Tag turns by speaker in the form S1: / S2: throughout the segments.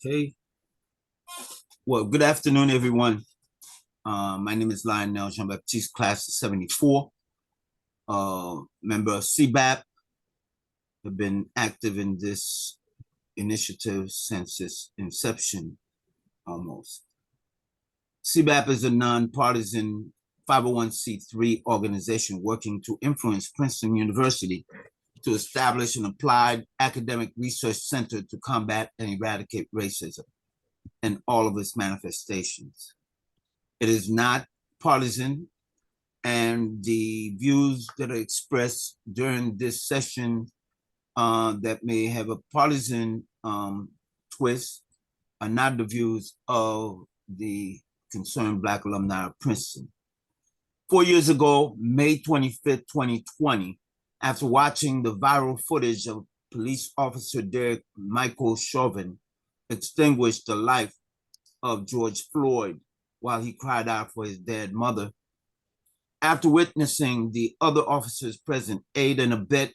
S1: Okay. Well, good afternoon, everyone. My name is Lionel Jean-Baptiste, class of 74, member of CBAP. Have been active in this initiative since its inception, almost. CBAP is a nonpartisan 501c3 organization working to influence Princeton University to establish an applied academic research center to combat and eradicate racism in all of its manifestations. It is not partisan, and the views that are expressed during this session that may have a partisan twist are not the views of the concerned Black alumni of Princeton. 4 years ago, May 25th, 2020, after watching the viral footage of police officer Derek Michael Chauvin extinguish the life of George Floyd while he cried out for his dead mother, after witnessing the other officers present aid and abet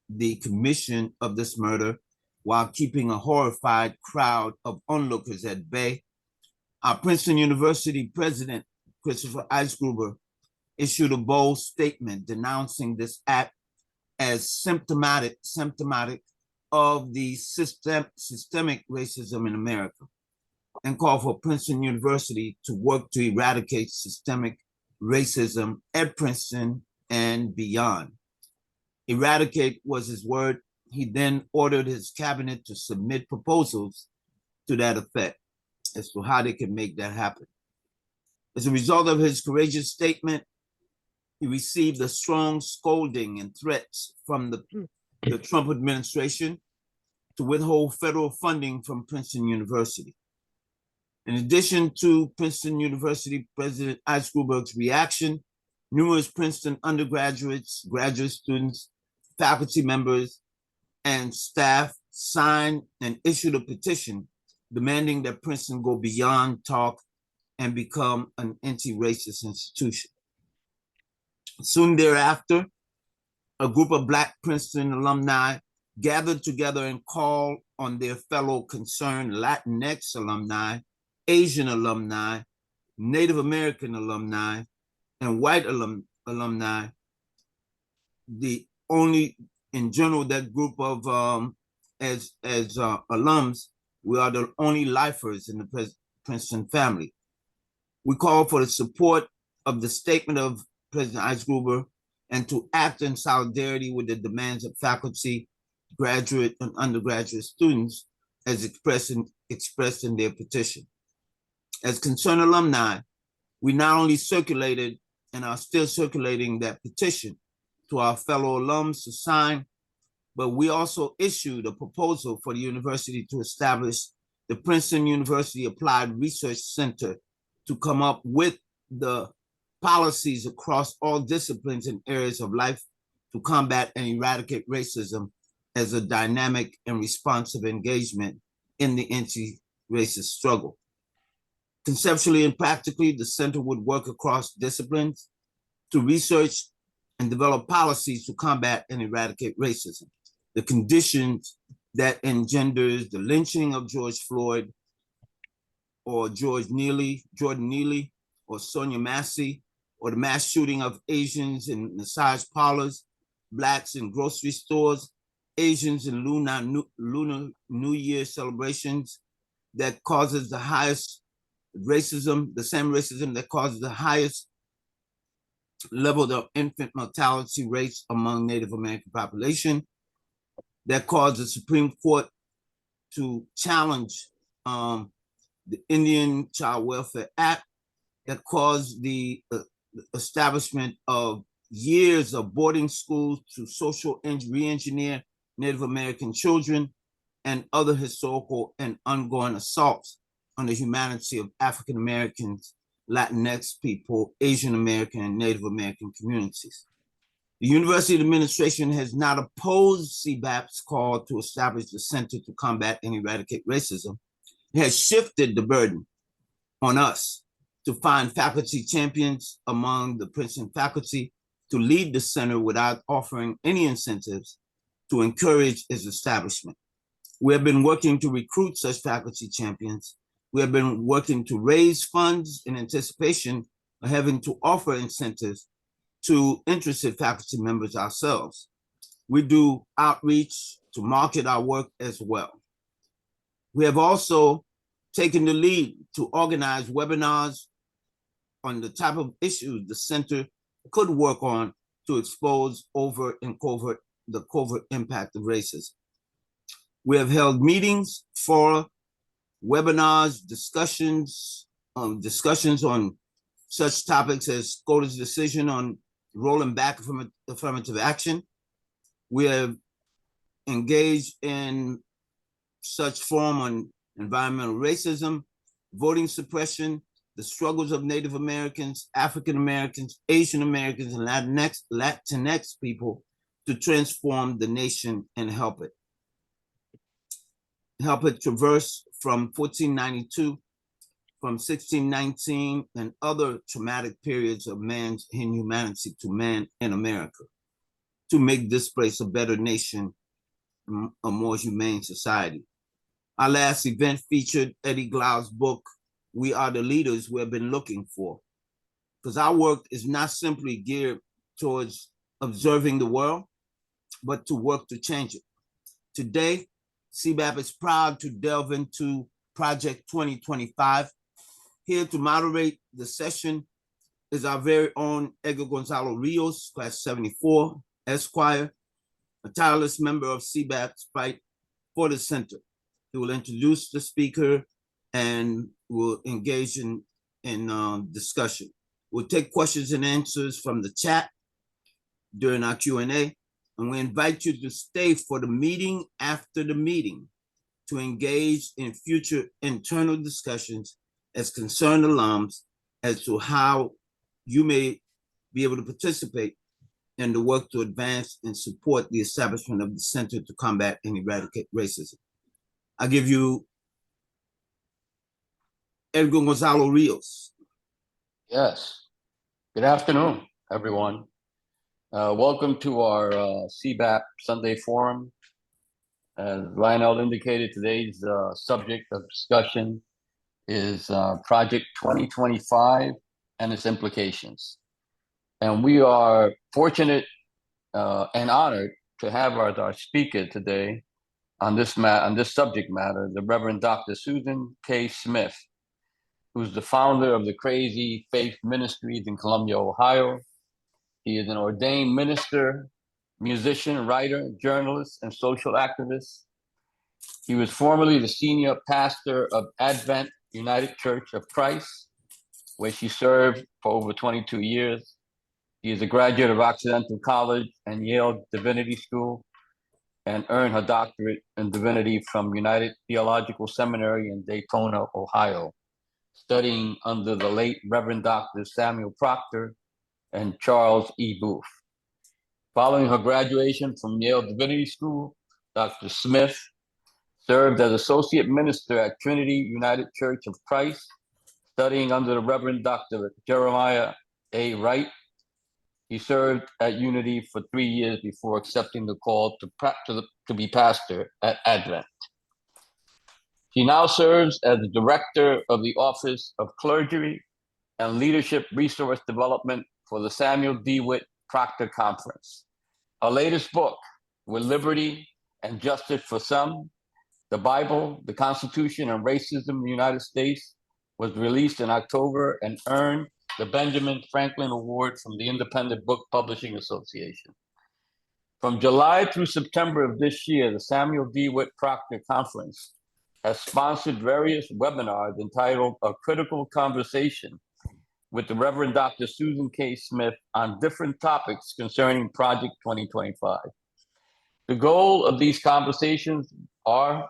S1: the commission of this murder while keeping a horrified crowd of onlookers at bay, our Princeton University president, Christopher Eisgruber, issued a bold statement denouncing this act as symptomatic of the systemic racism in America, and called for Princeton University to work to eradicate systemic racism at Princeton and beyond. Eradicate was his word. He then ordered his cabinet to submit proposals to that effect as to how they can make that happen. As a result of his courageous statement, he received a strong scolding and threats from the Trump administration to withhold federal funding from Princeton University. In addition to Princeton University President Eisgruber's reaction, numerous Princeton undergraduates, graduate students, faculty members, and staff signed and issued a petition demanding that Princeton go beyond talk and become an anti-racist institution. Soon thereafter, a group of Black Princeton alumni gathered together and called on their fellow concerned Latinx alumni, Asian alumni, Native American alumni, and white alumni. In general, that group of alums, we are the only lifers in the Princeton family. We call for the support of the statement of President Eisgruber and to act in solidarity with the demands of faculty, graduate, and undergraduate students as expressed in their petition. As concerned alumni, we not only circulated and are still circulating that petition to our fellow alums to sign, but we also issued a proposal for the university to establish the Princeton University Applied Research Center to come up with the policies across all disciplines and areas of life to combat and eradicate racism as a dynamic and responsive engagement in the anti-racist struggle. Conceptually and practically, the center would work across disciplines to research and develop policies to combat and eradicate racism, the conditions that engenders the lynching of George Floyd or Jordan Neely or Sonia Massey, or the mass shooting of Asians in massage parlors, Blacks in grocery stores, Asians in Lunar New Year celebrations that causes the highest racism, the same racism that causes the highest level of infant mortality rates among Native American population, that caused the Supreme Court to challenge the Indian Child Welfare Act, that caused the establishment of years of boarding schools to social re-engineer Native American children, and other historical and ongoing assaults on the humanity of African Americans, Latinx people, Asian American, and Native American communities. The university administration has not opposed CBAP's call to establish the Center to Combat and Eradicate Racism. It has shifted the burden on us to find faculty champions among the Princeton faculty to lead the center without offering any incentives to encourage its establishment. We have been working to recruit such faculty champions. We have been working to raise funds in anticipation of having to offer incentives to interested faculty members ourselves. We do outreach to market our work as well. We have also taken the lead to organize webinars on the type of issues the center could work on to expose overt and the covert impact of racism. We have held meetings, for webinars, discussions on such topics as SCOTUS decision on rolling back from affirmative action. We have engaged in such forum on environmental racism, voting suppression, the struggles of Native Americans, African Americans, Asian Americans, and Latinx people to transform the nation and help it traverse from 1492, from 1619, and other traumatic periods of man's inhumanity to man in America, to make this place a better nation, a more humane society. Our last event featured Eddie Glau's book, We Are the Leaders We Have Been Looking For, because our work is not simply geared towards observing the world, but to work to change it. Today, CBAP is proud to delve into Project 2025. Here to moderate the session is our very own Edgar Gonzalo Rios, class 74, Esquire, a tireless member of CBAP's fight for the center. He will introduce the speaker and will engage in discussion. We'll take questions and answers from the chat during our Q&A, and we invite you to stay for the meeting after the meeting to engage in future internal discussions as concerned alums as to how you may be able to participate in the work to advance and support the establishment of the Center to Combat and Eradicate Racism. I give you Edgar Gonzalo Rios.
S2: Yes. Good afternoon, everyone. Welcome to our CBAP Sunday Forum. As Lionel indicated, today's subject of discussion is Project 2025 and its implications. And we are fortunate and honored to have our speaker today on this subject matter, the Reverend Dr. Susan K. Smith, who's the founder of the Crazy Faith Ministries in Columbia, Ohio. He is an ordained minister, musician, writer, journalist, and social activist. He was formerly the senior pastor of Advent United Church of Christ, where she served for over 22 years. He is a graduate of Occidental College and Yale Divinity School, and earned her doctorate in divinity from United Theological Seminary in Daytona, Ohio, studying under the late Reverend Dr. Samuel Proctor and Charles E. Booth. Following her graduation from Yale Divinity School, Dr. Smith served as associate minister at Trinity United Church of Christ, studying under the Reverend Dr. Jeremiah A. Wright. He served at Unity for 3 years before accepting the call to be pastor at Advent. She now serves as the director of the Office of Clergy and Leadership Resource Development for the Samuel DeWitt Proctor Conference. Her latest book, With Liberty and Justice for Some, The Bible, the Constitution, and Racism in the United States, was released in October and earned the Benjamin Franklin Award from the Independent Book Publishing Association. From July through September of this year, the Samuel DeWitt Proctor Conference has sponsored various webinars entitled A Critical Conversation with the Reverend Dr. Susan K. Smith on different topics concerning Project 2025. The goal of these conversations are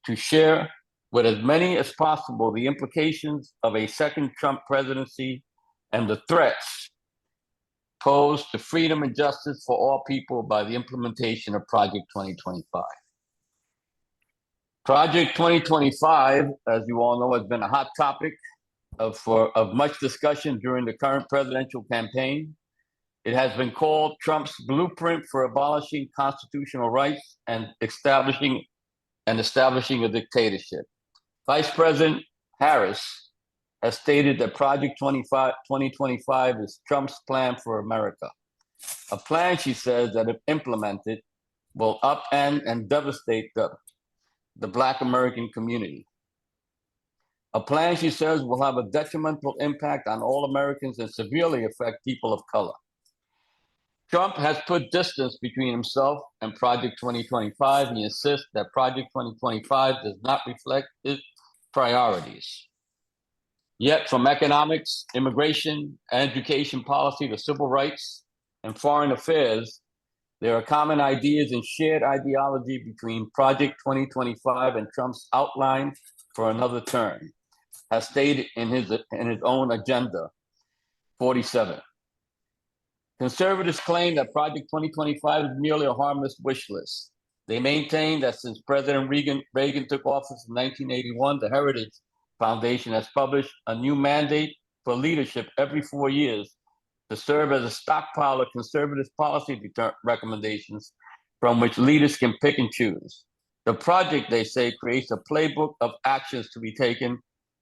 S2: to share with as many as possible the implications of a second Trump presidency and the threats posed to freedom and justice for all people by the implementation of Project 2025. Project 2025, as you all know, has been a hot topic of much discussion during the current presidential campaign. It has been called Trump's blueprint for abolishing constitutional rights and establishing and establishing a dictatorship. Vice President Harris has stated that Project 2025 is Trump's plan for America. A plan, she says, that if implemented, will upend and devastate the Black American community. A plan, she says, will have a detrimental impact on all Americans and severely affect people of color. Trump has put distance between himself and Project 2025. He insists that Project 2025 does not reflect his priorities. Yet, from economics, immigration, education policy to civil rights and foreign affairs, there are common ideas and shared ideology between Project 2025 and Trump's outline for another term, as stated in his own Agenda 47. Conservatives claim that Project 2025 is merely a harmless wish list. They maintain that since President Reagan took office in 1981, the Heritage Foundation has published a new mandate for leadership every 4 years to serve as a stockpile of conservative policy recommendations from which leaders can pick and choose. The project, they say, creates a playbook of actions to be taken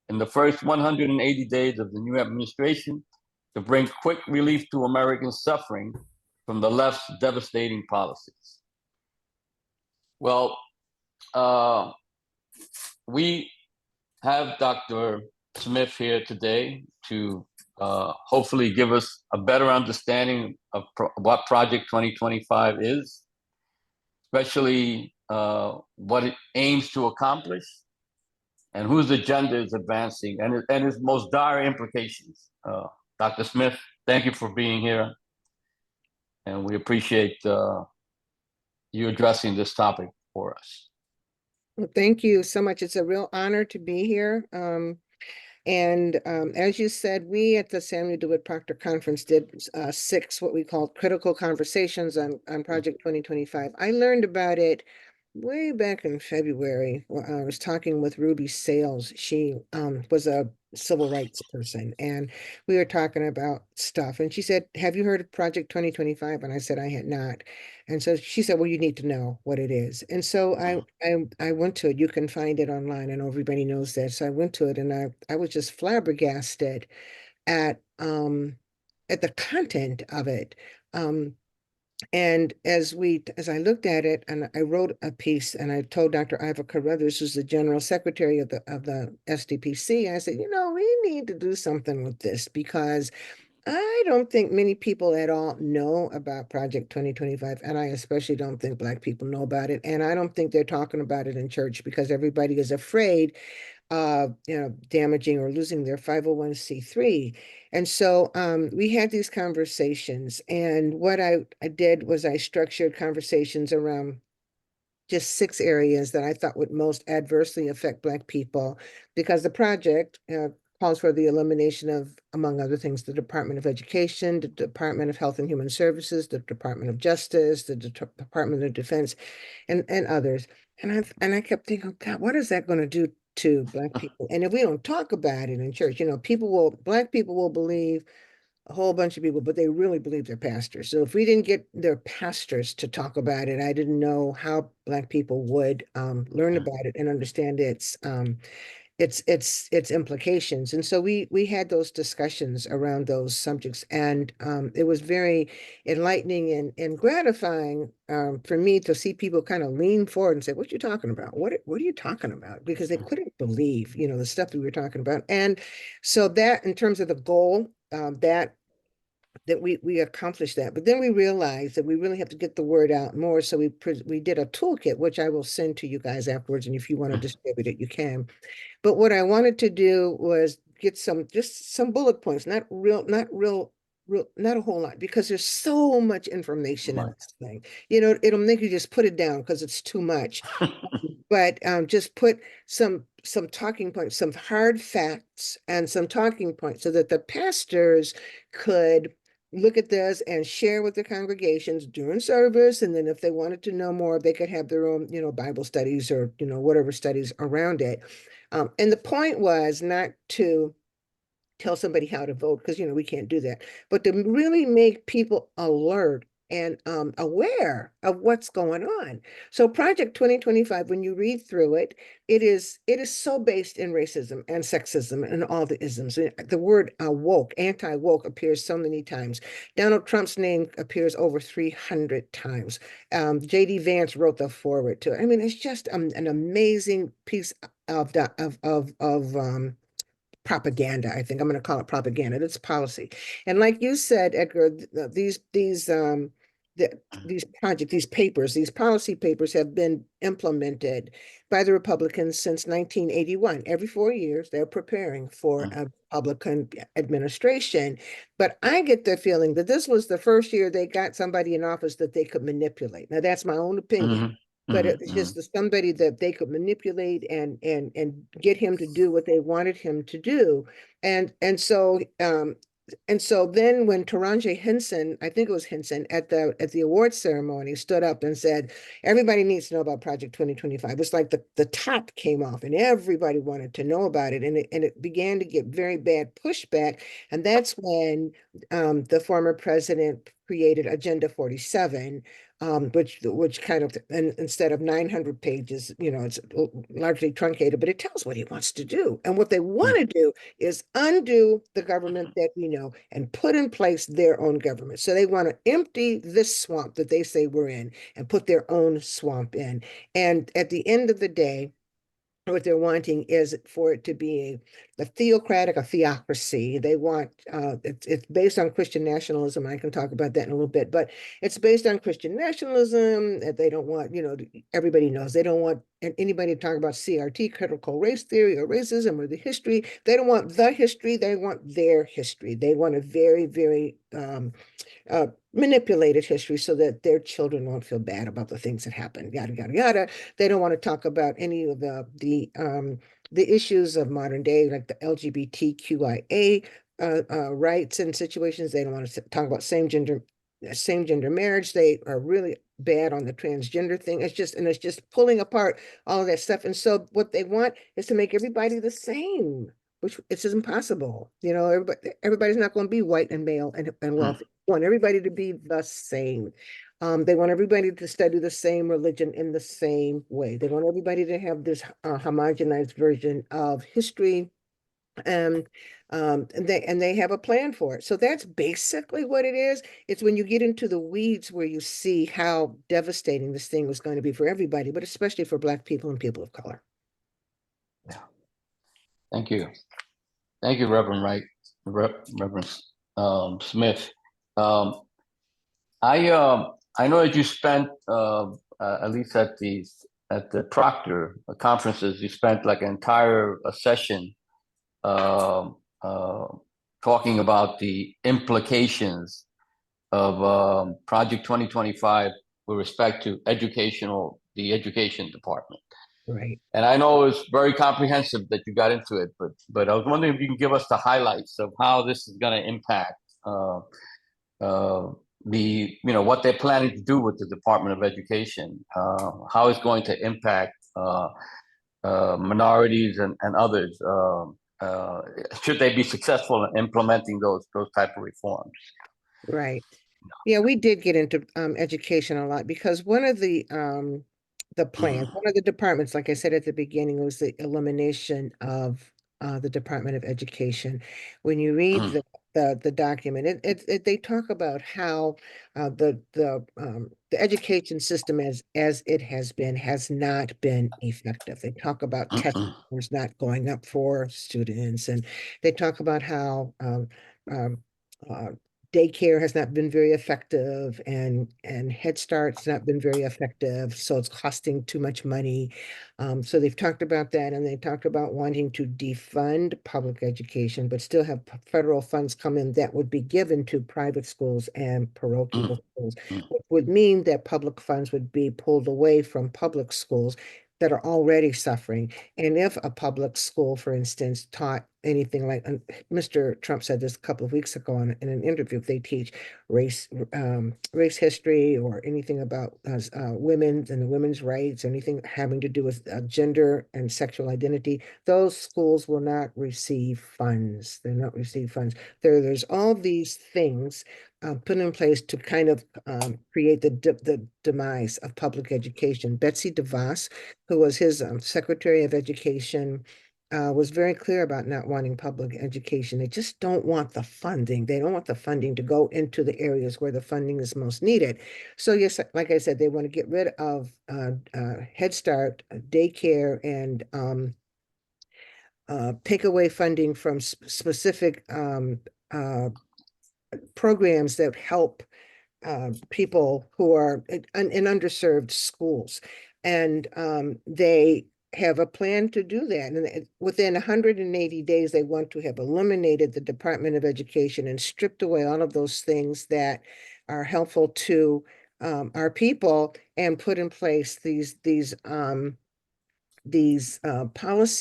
S2: in the first 180 days of the new administration to bring quick relief to Americans suffering from the left's devastating policies. Well, we have Dr. Smith here today to hopefully give us a better understanding of what Project 2025 is, especially what it aims to accomplish and whose agenda is advancing and its most dire implications. Dr. Smith, thank you for being here. And we appreciate you addressing this topic for us.
S3: Well, thank you so much. It's a real honor to be here. As you said, we at the Samuel DeWitt Proctor Conference did 6 what we call critical conversations on Project 2025. I learned about it way back in February. I was talking with Ruby Sales. She was a civil rights person, and we were talking about stuff. And she said, "Have you heard of Project 2025?" And I said, "I had not." And so she said, "Well, you need to know what it is." And so I went to it. You can find it online. I know everybody knows that. So I went to it, and I was just flabbergasted at the content of it. And as I looked at it, and I wrote a piece, and I told Dr. Iva Carruthers, who's the general secretary of the SDPC, I said, we need to do something with this, because I don't think many people at all know about Project 2025, and I especially don't think Black people know about it, and I don't think they're talking about it in church because everybody is afraid of damaging or losing their 501c3. And so we had these conversations, and what I did was I structured conversations around just 6 areas that I thought would most adversely affect Black people, because the project calls for the elimination of, among other things, the Department of Education, the Department of Health and Human Services, the Department of Justice, the Department of Defense, and others. And I kept thinking, God, what is that going to do to Black people? And if we don't talk about it in church, Black people will believe a whole bunch of people, but they really believe their pastors. So if we didn't get their pastors to talk about it, I didn't know how Black people would learn about it and understand its implications. And so we had those discussions around those subjects, and it was very enlightening and gratifying for me to see people kind of lean forward and say, "What are you talking about? What are you talking about?" Because they couldn't believe, the stuff that we were talking about. And so that, in terms of the goal, that we accomplished that. But then we realized that we really have to get the word out more. So we did a toolkit, which I will send to you guys afterwards. And if you want to distribute it, you can. But what I wanted to do was get just some bullet points, not a whole lot, because there's so much information in this thing. It'll make you just put it down because it's too much. But just put some talking points, some hard facts and some talking points, so that the pastors could look at this and share with the congregations during service. And then if they wanted to know more, they could have their own, Bible studies or, whatever studies around it. And the point was not to tell somebody how to vote, because, we can't do that, but to really make people alert and aware of what's going on. So Project 2025, when you read through it, it is so based in racism and sexism and all the isms. The word woke, anti-woke appears so many times. Donald Trump's name appears over 300 times. J.D. Vance wrote the foreword to it. I mean, it's just an amazing piece of propaganda. I think I'm going to call it propaganda. It's policy. And like you said, Edgar, these projects, these papers, these policy papers have been implemented by the Republicans since 1981. Every 4 years, they're preparing for a Republican administration. But I get the feeling that this was the first year they got somebody in office that they could manipulate. Now, that's my own opinion. But it's just somebody that they could manipulate and get him to do what they wanted him to do. And so then when Taranja Henson, I think it was Henson, at the awards ceremony stood up and said, everybody needs to know about Project 2025. It's like the top came off and everybody wanted to know about it. And it began to get very bad pushback. And that's when the former president created Agenda 47, which kind of, and instead of 900 pages, it's largely truncated, but it tells what he wants to do. And what they want to do is undo the government that we know and put in place their own government. So they want to empty this swamp that they say we're in and put their own swamp in. And at the end of the day, what they're wanting is for it to be a theocratic, a theocracy. They want, it's based on Christian nationalism. I can talk about that in a little bit, but it's based on Christian nationalism. That they don't want, everybody knows they don't want anybody to talk about CRT, critical race theory or racism or the history. They don't want the history. They want their history. They want a very, very manipulated history so that their children won't feel bad about the things that happen, yada, yada, yada. They don't want to talk about any of the issues of modern day, like the LGBTQIA rights and situations. They don't want to talk about same gender marriage. They are really bad on the transgender thing. It's just pulling apart all of that stuff. And so what they want is to make everybody the same, which it's impossible. Everybody's not going to be white and male and wealthy. They want everybody to be the same. They want everybody to study the same religion in the same way. They want everybody to have this homogenized version of history. And they have a plan for it. So that's basically what it is. It's when you get into the weeds where you see how devastating this thing was going to be for everybody, but especially for Black people and people of color.
S2: Yeah. Thank you. Thank you, Reverend Wright, Reverend Smith. I know that you spent at least at the Proctor conferences, you spent like an entire session talking about the implications of Project 2025 with respect to the education department.
S3: Right.
S2: And I know it's very comprehensive that you got into it, but I was wondering if you can give us the highlights of how this is going to impact what they're planning to do with the Department of Education, how it's going to impact minorities and others. Should they be successful in implementing those type of reforms?
S3: Right. Yeah, we did get into education a lot because one of the plans, one of the departments, like I said at the beginning, was the elimination of the Department of Education. When you read the document, they talk about how the education system as it has not been effective. They talk about test scores not going up for students, and they talk about how daycare has not been very effective and Head Start's not been very effective. So it's costing too much money. So they've talked about that, and they talked about wanting to defund public education, but still have federal funds come in that would be given to private schools and parochial schools, which would mean that public funds would be pulled away from public schools that are already suffering. And if a public school, for instance, taught anything like, Mr. Trump said this a couple of weeks ago in an interview, if they teach race history or anything about women and women's rights, anything having to do with gender and sexual identity, those schools will not receive funds. They'll not receive funds. There's all these things put in place to kind of create the demise of public education. Betsy DeVos, who was his Secretary of Education, was very clear about not wanting public education. They just don't want the funding. They don't want the funding to go into the areas where the funding is most needed. So yes, like I said, they want to get rid of Head Start, daycare, and take away funding from specific programs that help people who are in underserved schools. And they have a plan to do that. And within 180 days, they want to have eliminated the Department of Education and stripped away all of those things that are helpful to our people, and put in place these policies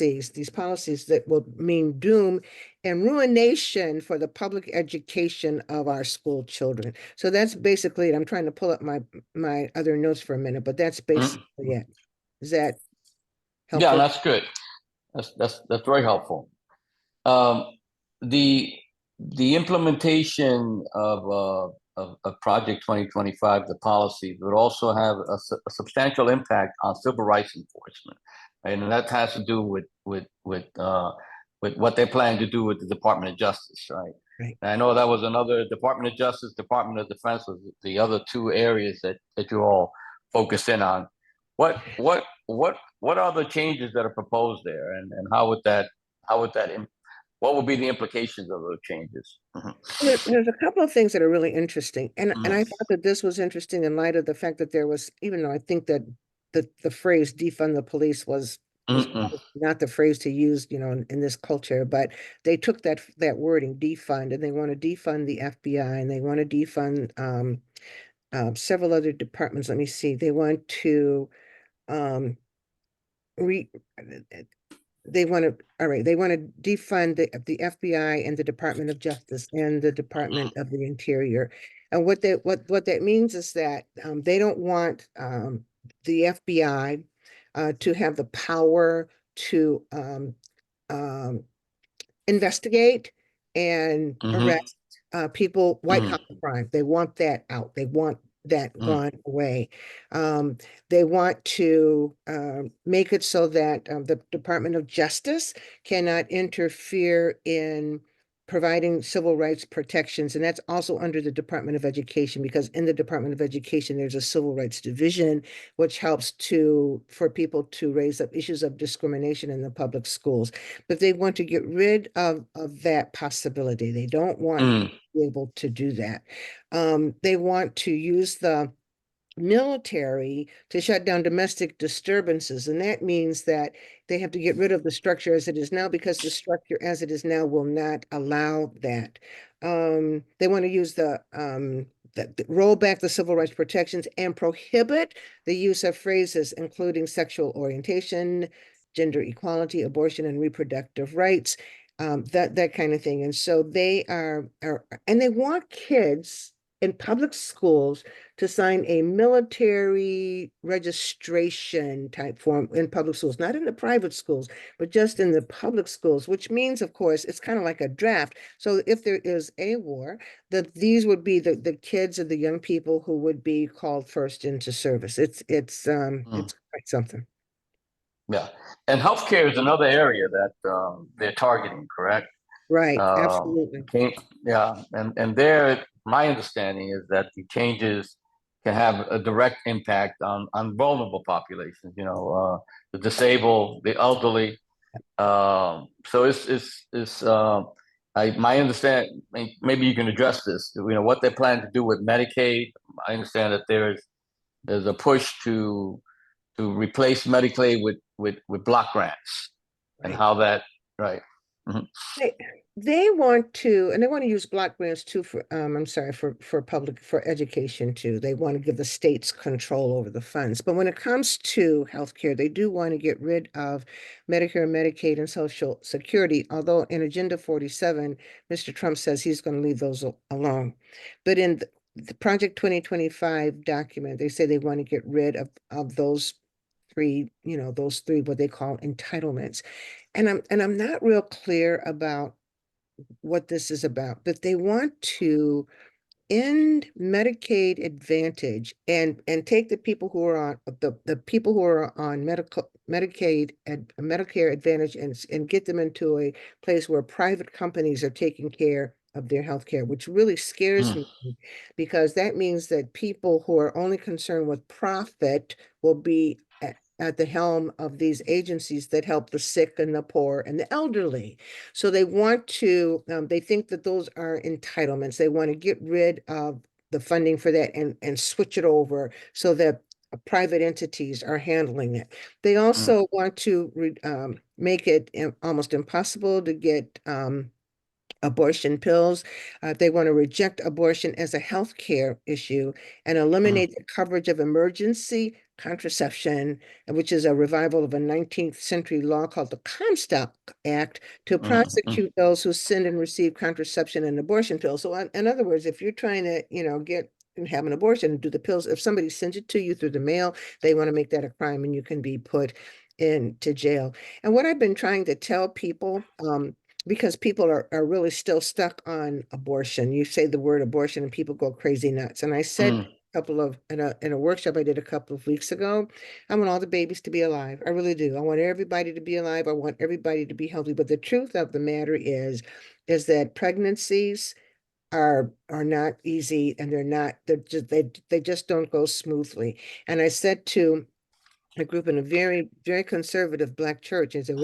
S3: that will mean doom and ruination for the public education of our school children. So that's basically it. I'm trying to pull up my other notes for a minute, but that's basically it. Is that helpful?
S2: Yeah, that's good. That's very helpful. The implementation of Project 2025, the policies, would also have a substantial impact on civil rights enforcement, and that has to do with what they plan to do with the Department of Justice, right?
S3: Right.
S2: And I know that was another Department of Justice, Department of Defense was the other two areas that you all focus in on. What are the changes that are proposed there, and what would be the implications of those changes?
S3: There's a couple of things that are really interesting. And I thought that this was interesting in light of the fact that there was, even though I think that the phrase defund the police was not the phrase to use, in this culture, but they took that wording defund, and they want to defund the FBI, and they want to defund several other departments. Let me see. They want to they want to defund the FBI and the Department of Justice and the Department of the Interior. And what that means is that they don't want the FBI to have the power to investigate and arrest people, white collar crime. They want that out. They want that gone away. They want to make it so that the Department of Justice cannot interfere in providing civil rights protections. And that's also under the Department of Education, because in the Department of Education, there's a civil rights division, which helps for people to raise up issues of discrimination in the public schools. But they want to get rid of that possibility. They don't want to be able to do that. They want to use the military to shut down domestic disturbances. And that means that they have to get rid of the structure as it is now, because the structure as it is now will not allow that. They want to use roll back the civil rights protections and prohibit the use of phrases including sexual orientation, gender equality, abortion, and reproductive rights, that kind of thing. And so they and they want kids in public schools to sign a military registration type form in public schools, not in the private schools, but just in the public schools, which means, of course, it's kind of like a draft. So if there is a war, that these would be the kids and the young people who would be called first into service. It's quite something.
S2: Yeah, and healthcare is another area that they're targeting, correct?
S3: Right, absolutely.
S2: Yeah, and there, my understanding is that the changes can have a direct impact on vulnerable populations. The disabled, the elderly. So my understanding. Maybe you can address this. What they plan to do with Medicaid. I understand that there's a push to replace Medicaid with block grants, and how that right.
S3: They, they want to, and they want to use block grants too for, I'm sorry, for public, for education too. They want to give the states control over the funds. But when it comes to healthcare, they do want to get rid of Medicare, Medicaid, and Social Security. Although in Agenda 47, Mr. Trump says he's going to leave those alone. But in the Project 2025 document, they say they want to get rid of those three, those three, what they call entitlements. And I'm not real clear about what this is about, but they want to end Medicaid Advantage and take the people who are on the people who are on Medicaid and Medicare Advantage and get them into a place where private companies are taking care of their health care, which really scares me because that means that people who are only concerned with profit will be at the helm of these agencies that help the sick and the poor and the elderly. So they want to, they think that those are entitlements. They want to get rid of the funding for that and switch it over so that private entities are handling it. They also want to make it almost impossible to get abortion pills. They want to reject abortion as a healthcare issue and eliminate the coverage of emergency contraception, which is a revival of a 19th century law called the Comstock Act, to prosecute those who send and receive contraception and abortion pills. So in other words, if you're trying to, get and have an abortion and do the pills, if somebody sends it to you through the mail, they want to make that a crime and you can be put into jail. And what I've been trying to tell people, because people are really still stuck on abortion. You say the word abortion and people go crazy nuts. And I said in a workshop I did a couple of weeks ago, I want all the babies to be alive. I really do. I want everybody to be alive. I want everybody to be healthy. But the truth of the matter is that pregnancies are not easy and they just don't go smoothly. And I said to a group in a very, very conservative Black church and said,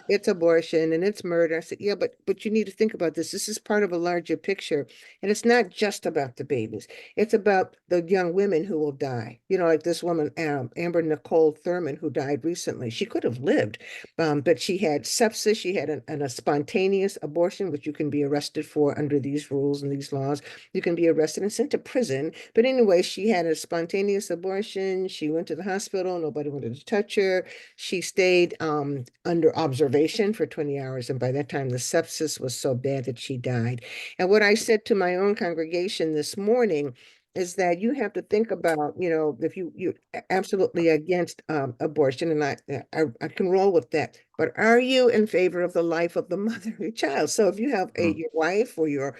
S3: it's abortion and it's murder. I said, yeah, but you need to think about this. This is part of a larger picture. And it's not just about the babies. It's about the young women who will die. Like this woman, Amber Nicole Thurman, who died recently. She could have lived, but she had sepsis. She had a spontaneous abortion, which you can be arrested for under these rules and these laws. You can be arrested and sent to prison. But anyway, she had a spontaneous abortion. She went to the hospital. Nobody wanted to touch her. She stayed under observation for 20 hours. And by that time, the sepsis was so bad that she died. And what I said to my own congregation this morning is that you have to think about, if you're absolutely against abortion, and I can roll with that, but are you in favor of the life of the mother of your child? So if you have your wife or your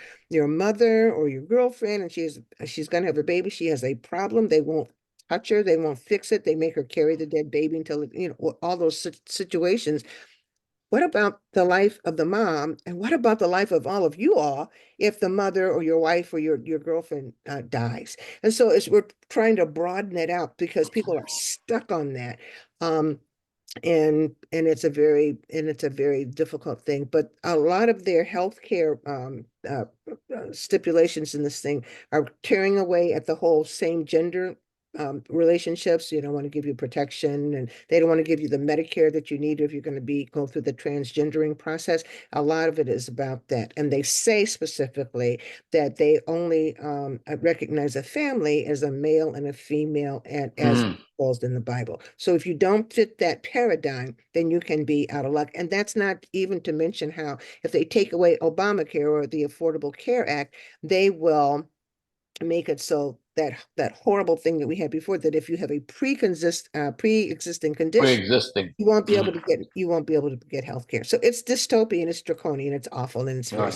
S3: mother or your girlfriend, and she's going to have a baby, she has a problem, they won't touch her, they won't fix it, they make her carry the dead baby until, all those situations. What about the life of the mom? And what about the life of all of you all if the mother or your wife or your girlfriend dies? And so we're trying to broaden it out because people are stuck on that. And it's a very difficult thing. But a lot of their healthcare stipulations in this thing are tearing away at the whole same gender relationships. You don't want to give you protection, and they don't want to give you the Medicare that you need if you're going to go through the transgendering process. A lot of it is about that. And they say specifically that they only recognize a family as a male and a female and as falls in the Bible. So if you don't fit that paradigm, then you can be out of luck. And that's not even to mention how if they take away Obamacare or the Affordable Care Act, they will make it so that horrible thing that we had before, that if you have a pre-existing condition, you won't be able to get health care. So it's dystopian, it's draconian, it's awful, and it's very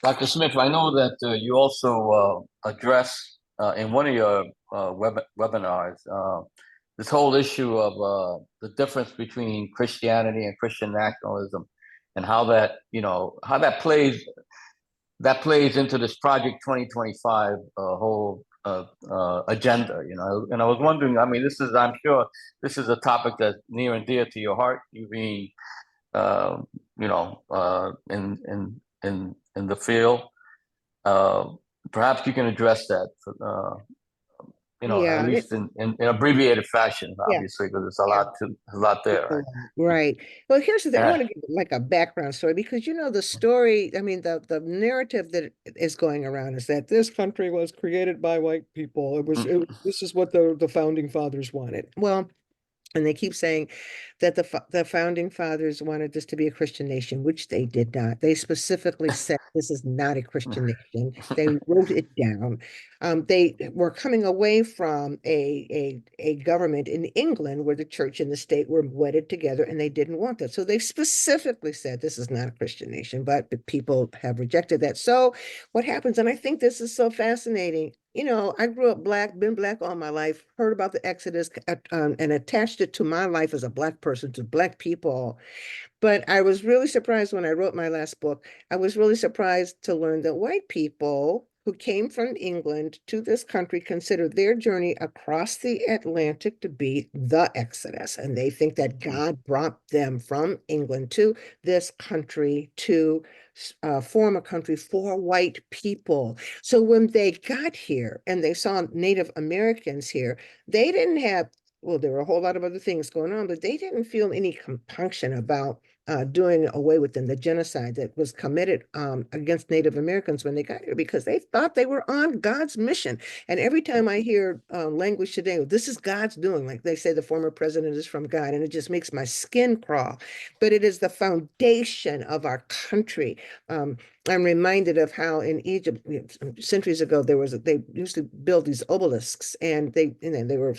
S2: Dr. Smith, I know that you also address in one of your webinars this whole issue of the difference between Christianity and Christian nationalism, and how that plays into this Project 2025 whole agenda. And I was wondering, I mean, I'm sure this is a topic that's near and dear to your heart. You being, in the field. Perhaps you can address that,
S3: Yeah,
S2: at least in abbreviated fashion,
S3: yeah,
S2: obviously, because it's
S3: yeah.
S2: a lot there, right?
S3: Right. Well, here's the thing. I
S2: Yeah.
S3: want to give like a background story because the story, I mean, the narrative that is going around is that this country was created by white people. This is what the founding fathers wanted. Well, and they keep saying that the founding fathers wanted this to be a Christian nation, which they did not. They specifically said this is not a Christian nation. They wrote it down. They were coming away from a government in England where the church and the state were wedded together, and they didn't want that. So they specifically said this is not a Christian nation, but people have rejected that. So what happens, and I think this is so fascinating. I grew up black, been black all my life, heard about the Exodus, and attached it to my life as a black person, to black people. But I was really surprised when I wrote my last book. I was really surprised to learn that white people who came from England to this country consider their journey across the Atlantic to be the Exodus. And they think that God brought them from England to this country to form a country for white people. So when they got here and they saw Native Americans here, they didn't have, well, there were a whole lot of other things going on, but they didn't feel any compunction about doing away with them, the genocide that was committed against Native Americans when they got here, because they thought they were on God's mission. And every time I hear language today, this is God's doing, like they say the former president is from God, and it just makes my skin crawl. But it is the foundation of our country. I'm reminded of how in Egypt, centuries ago, they used to build these obelisks, and they were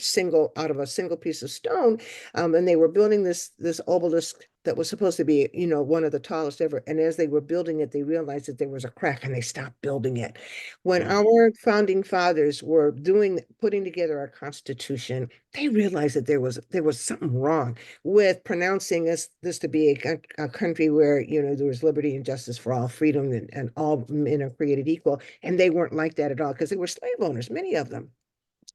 S3: out of a single piece of stone, and they were building this obelisk that was supposed to be, one of the tallest ever. And as they were building it, they realized that there was a crack and they stopped building it. When our founding fathers were putting together our Constitution, they realized that there was something wrong with pronouncing this to be a country where, there was liberty and justice for all, freedom, and all men are created equal. And they weren't like that at all because they were slave owners, many of them.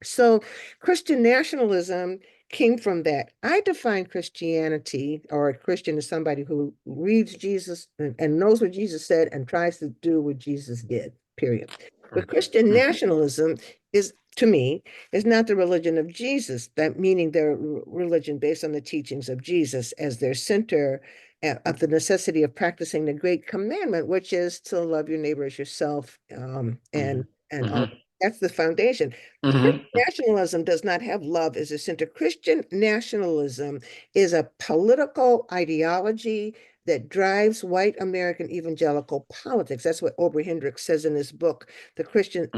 S3: So Christian nationalism came from that. I define Christianity, or a Christian, as somebody who reads Jesus and knows what Jesus said and tries to do what Jesus did, period. But Christian nationalism is, to me, is not the religion of Jesus, that meaning their religion based on the teachings of Jesus as their center of the necessity of practicing the great commandment, which is to love your neighbor as yourself, and all. That's the foundation. Christian nationalism does not have love as a center. Christian nationalism is a political ideology that drives white American evangelical politics. That's what Ober Hendricks says in his book, Christians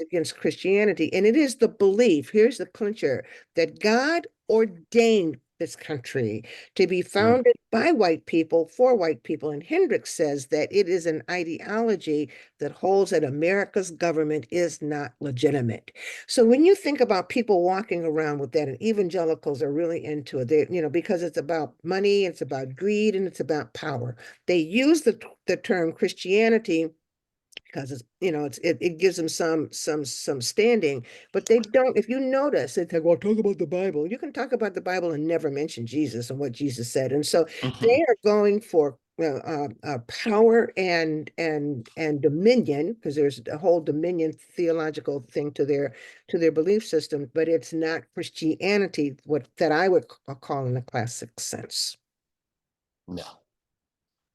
S3: Against Christianity. And it is the belief, here's the clincher, that God ordained this country to be founded by white people for white people. And Hendricks says that it is an ideology that holds that America's government is not legitimate. So when you think about people walking around with that, and evangelicals are really into it, because it's about money, it's about greed, and it's about power. They use the term Christianity because it gives them some standing, but they don't. If you notice, they think, "Well, talk about the Bible." You can talk about the Bible and never mention Jesus and what Jesus said, and so they are going for power and dominion, because there's a whole dominion theological thing to their belief system, but it's not Christianity, that I would call in the classic sense.
S2: Yeah.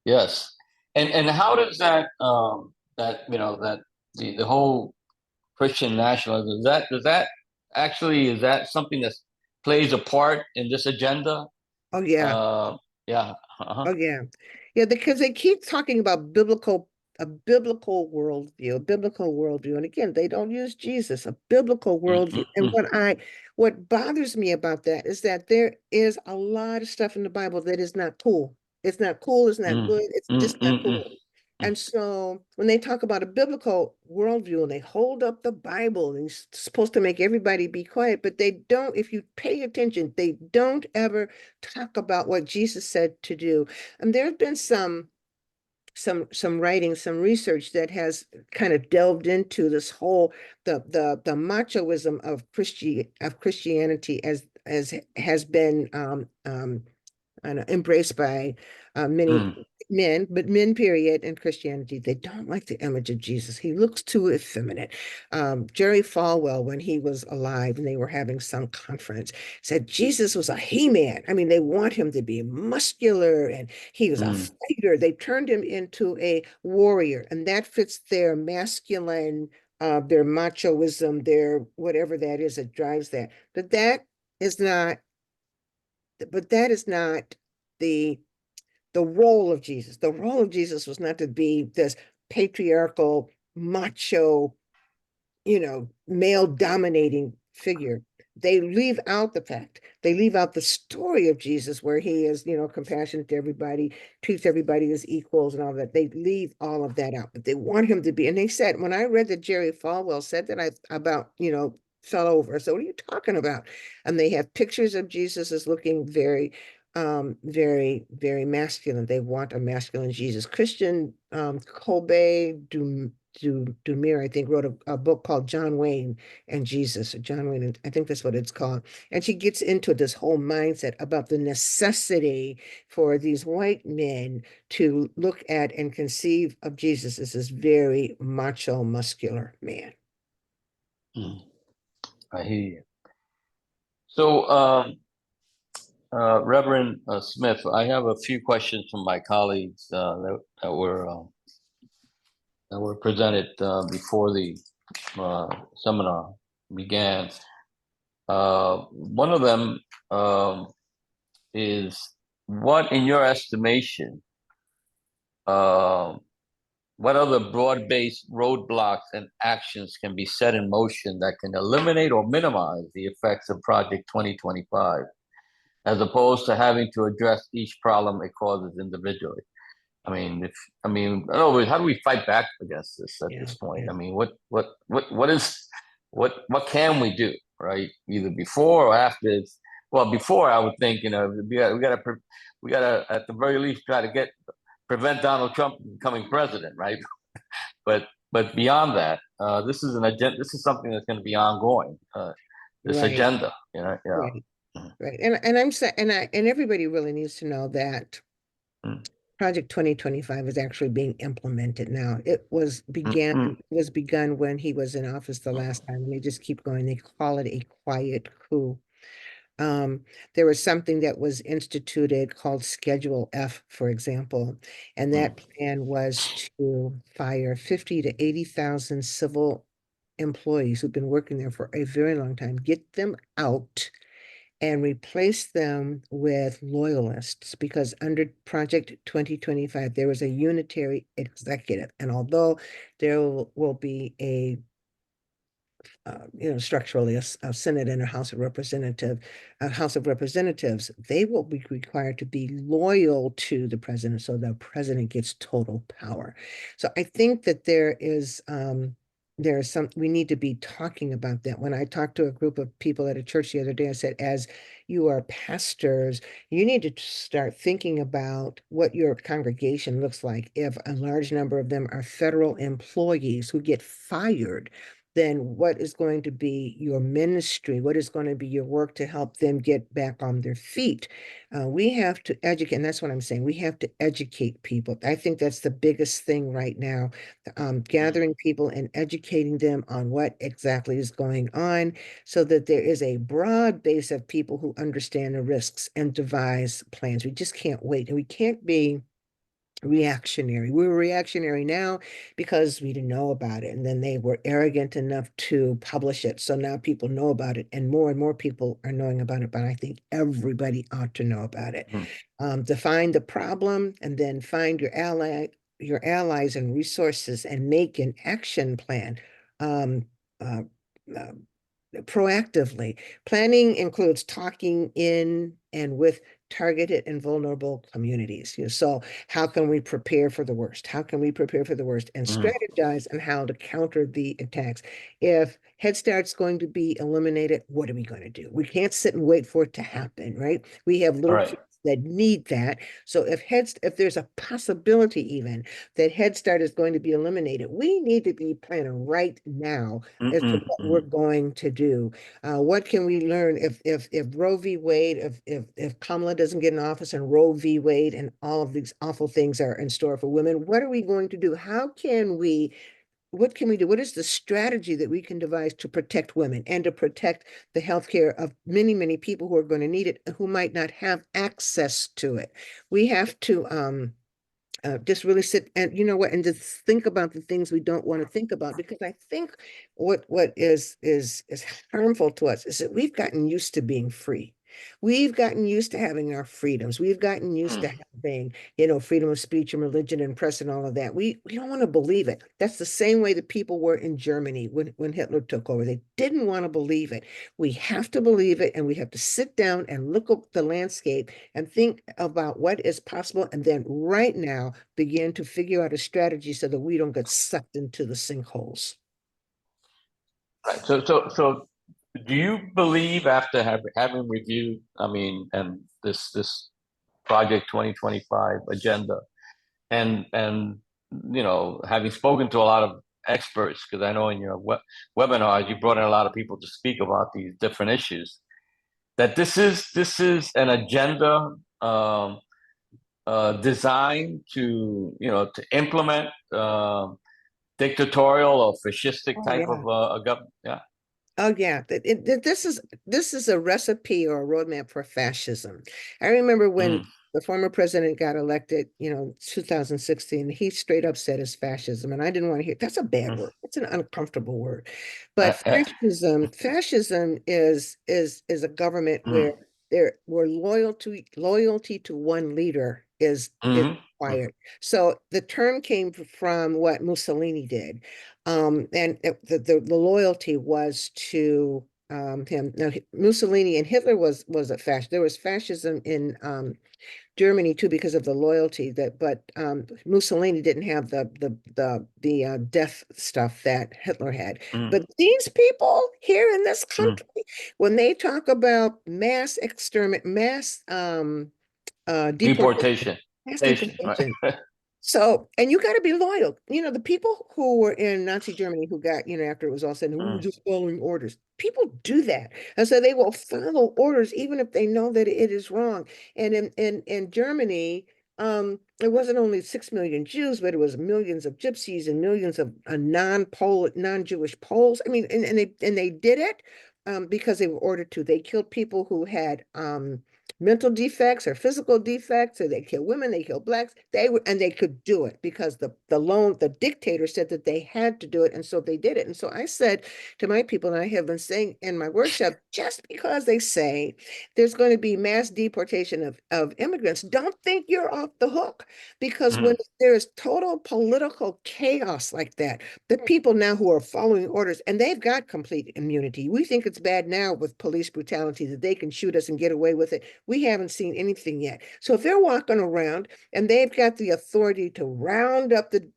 S2: Yes. And how does that the whole Christian nationalism, is that something that plays a part in this agenda?
S3: Oh yeah.
S2: Yeah.
S3: Oh yeah. Yeah, because they keep talking about a biblical worldview. And again, they don't use Jesus, a biblical worldview. And what bothers me about that is that there is a lot of stuff in the Bible that is not cool. It's not cool, it's not good, it's just not cool. And so when they talk about a biblical worldview and they hold up the Bible and it's supposed to make everybody be quiet, but they don't, if you pay attention, they don't ever talk about what Jesus said to do. And there have been some writing, some research that has kind of delved into this whole the machoism of Christianity as has been embraced by many but men, period, in Christianity, they don't like the image of Jesus. He looks too effeminate. Jerry Falwell, when he was alive and they were having some conference, said Jesus was a he-man. I mean, they want him to be muscular and he was a fighter. They turned him into a warrior, and that fits their masculine, their machoism, their whatever that is that drives that. But that is not the role of Jesus. The role of Jesus was not to be this patriarchal, macho, male dominating figure. They leave out the fact, they leave out the story of Jesus where he is, compassionate to everybody, treats everybody as equals and all that. They leave all of that out, but they want him to be. And they said, when I read that Jerry Falwell said that, I about, fell over. So what are you talking about? And they have pictures of Jesus as looking very, very masculine. They want a masculine Jesus. Christian Colby Dumir, I think, wrote a book called John Wayne and Jesus, or John Wayne, I think that's what it's called. And she gets into this whole mindset about the necessity for these white men to look at and conceive of Jesus as this very macho, muscular man.
S2: I hear you. So, Reverend Smith, I have a few questions from my colleagues that were presented before the seminar began. One of them is, what, in your estimation, what other broad-based roadblocks and actions can be set in motion that can eliminate or minimize the effects of Project 2025, as opposed to having to address each problem it causes individually? In other words, how do we fight back against this at this point?
S3: Yeah.
S2: I mean, what can we do, right? Either before or after. Well, before, I would think, we gotta at the very least try to prevent Donald Trump becoming president, right? But beyond that, this is an agenda. This is something that's going to be ongoing. This
S3: Right.
S2: agenda,
S3: Right. And I'm saying, and everybody really needs to know that Project 2025 is actually being implemented now. It was begun when he was in office the last time, and they just keep going. They call it a quiet coup. There was something that was instituted called Schedule F, for example, and that plan was to fire 50 to 80,000 civil employees who've been working there for a very long time, get them out and replace them with loyalists, because under Project 2025, there was a unitary executive. And although there will be a structurally a Senate and a House of Representatives, they will be required to be loyal to the president, so the president gets total power. So I think that we need to be talking about that. When I talked to a group of people at a church the other day, I said, as you are pastors, you need to start thinking about what your congregation looks like. If a large number of them are federal employees who get fired, then what is going to be your ministry? What is going to be your work to help them get back on their feet? We have to educate, and that's what I'm saying. We have to educate people. I think that's the biggest thing right now, gathering people and educating them on what exactly is going on, so that there is a broad base of people who understand the risks and devise plans. We just can't wait, and we can't be reactionary. We were reactionary now because we didn't know about it, and then they were arrogant enough to publish it. So now people know about it, and more people are knowing about it, but I think everybody ought to know about it. Define the problem, and then find your allies and resources, and make an action plan. Proactively. Planning includes talking in and with targeted and vulnerable communities. So how can we prepare for the worst? How can we prepare for the worst and strategize on how to counter the attacks? If Head Start's going to be eliminated, what are we going to do? We can't sit and wait for it to happen, right? We have little kids that need that. So if there's a possibility even that Head Start is going to be eliminated, we need to be planning right now as to what we're going to do. What can we learn if Roe v. Wade, if Kamala doesn't get in office and Roe v. Wade and all of these awful things are in store for women? What are we going to do? What can we do? What is the strategy that we can devise to protect women and to protect the healthcare of many, many people who are going to need it, who might not have access to it? We have to just really sit and and just think about the things we don't want to think about, because I think what is harmful to us is that we've gotten used to being free. We've gotten used to having our freedoms. We've gotten used to having, freedom of speech and religion and press and all of that. We don't want to believe it. That's the same way that people were in Germany when Hitler took over. They didn't want to believe it. We have to believe it, and we have to sit down and look at the landscape and think about what is possible, and then right now begin to figure out a strategy so that we don't get sucked into the sinkholes.
S2: Right. So do you believe, after having reviewed, and this Project 2025 agenda, and having spoken to a lot of experts, because I know in your webinars you brought in a lot of people to speak about these different issues, that this is an agenda designed to implement dictatorial or fascistic type of government? Yeah.
S3: Oh yeah, this is a recipe or a roadmap for fascism. I remember when the former president got elected, 2016, he straight up said it's fascism, and I didn't want to hear. That's a bad word. It's an uncomfortable word. But fascism is a government where loyalty to one leader is required. So the term came from what Mussolini did. And the loyalty was to him. Now, Mussolini and Hitler was a fascist. There was fascism in Germany too because of the loyalty but Mussolini didn't have the death stuff that Hitler had. But these people here in this country, when they talk about mass deportation, So, and you got to be loyal. The people who were in Nazi Germany who got, after it was all said, we were just following orders. People do that. And so they will follow orders even if they know that it is wrong. And in Germany, it wasn't only 6 million Jews, but it was millions of gypsies and millions of non-Jewish Poles. I mean, and they did it because they were ordered to. They killed people who had mental defects or physical defects, or they kill women, they kill blacks. They could do it because the dictator said that they had to do it, and so they did it. And so I said to my people, and I have been saying in my workshop, just because they say there's going to be mass deportation of immigrants, don't think you're off the hook, because when there is total political chaos like that, the people now who are following orders, and they've got complete immunity. We think it's bad now with police brutality that they can shoot us and get away with it. We haven't seen anything yet. So if they're walking around and they've got the authority to round up the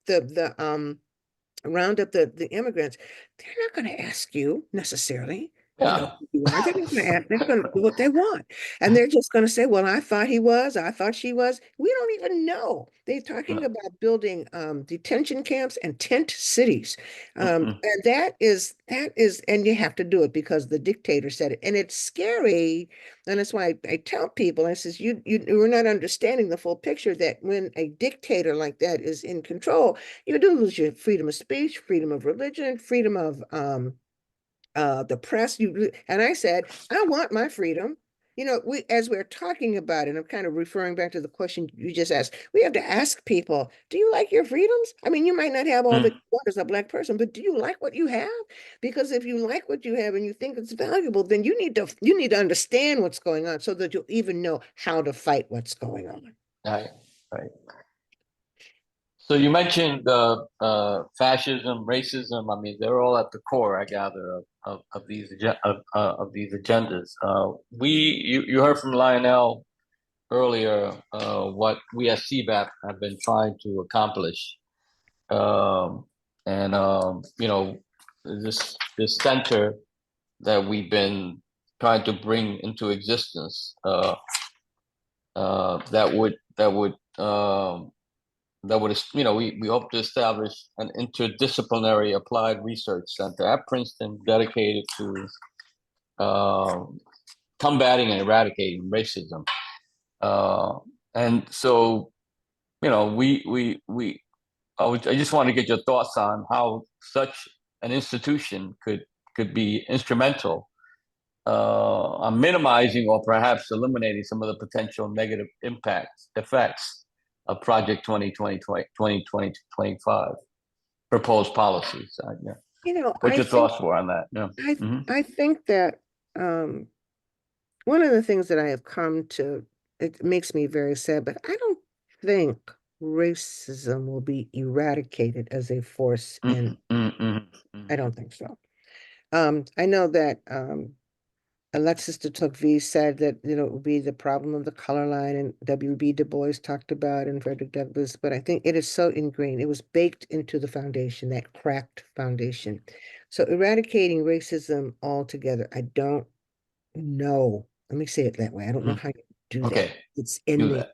S3: immigrants, they're not going to ask you necessarily. Who you are. They're not going to ask. They're going to do what they want, and they're just going to say, "Well, I thought he was. I thought she was." We don't even know. They're talking about building detention camps and tent cities, and that is, and you have to do it because the dictator said it, and it's scary. And that's why I tell people, I says, you're not understanding the full picture, that when a dictator like that is in control, you do lose your freedom of speech, freedom of religion, freedom of the press. And I said, I want my freedom. As we're talking about it, I'm kind of referring back to the question you just asked. We have to ask people, do you like your freedoms? I mean, you might not have all that you want as a Black person, but do you like what you have? Because if you like what you have and you think it's valuable, then you need to understand what's going on so that you'll even know how to fight what's going on.
S2: Right. So you mentioned fascism, racism. I mean, they're all at the core, I gather, of these agendas. You heard from Lionel earlier what we at CBAP have been trying to accomplish, this center that we've been trying to bring into existence. that would, we hope to establish an interdisciplinary applied research center at Princeton dedicated to combating and eradicating racism. And so, I just want to get your thoughts on how such an institution could be instrumental on minimizing or perhaps eliminating some of the potential negative effects of Project 2025 proposed policies. Yeah. What
S3: I
S2: your
S3: think
S2: thoughts were on that? Yeah.
S3: I think that one of the things that I have come to, it makes me very sad, but I don't think racism will be eradicated as a force in. I don't think so. I know that Alexis de Tocqueville said that, it would be the problem of the color line, and W.B. Du Bois talked about and Frederick Douglass, but I think it is so ingrained. It was baked into the foundation, that cracked foundation. So eradicating racism altogether, I don't know. Let me say it that way. I don't know how you do that.
S2: Okay.
S3: It's in
S2: Do
S3: there.
S2: that.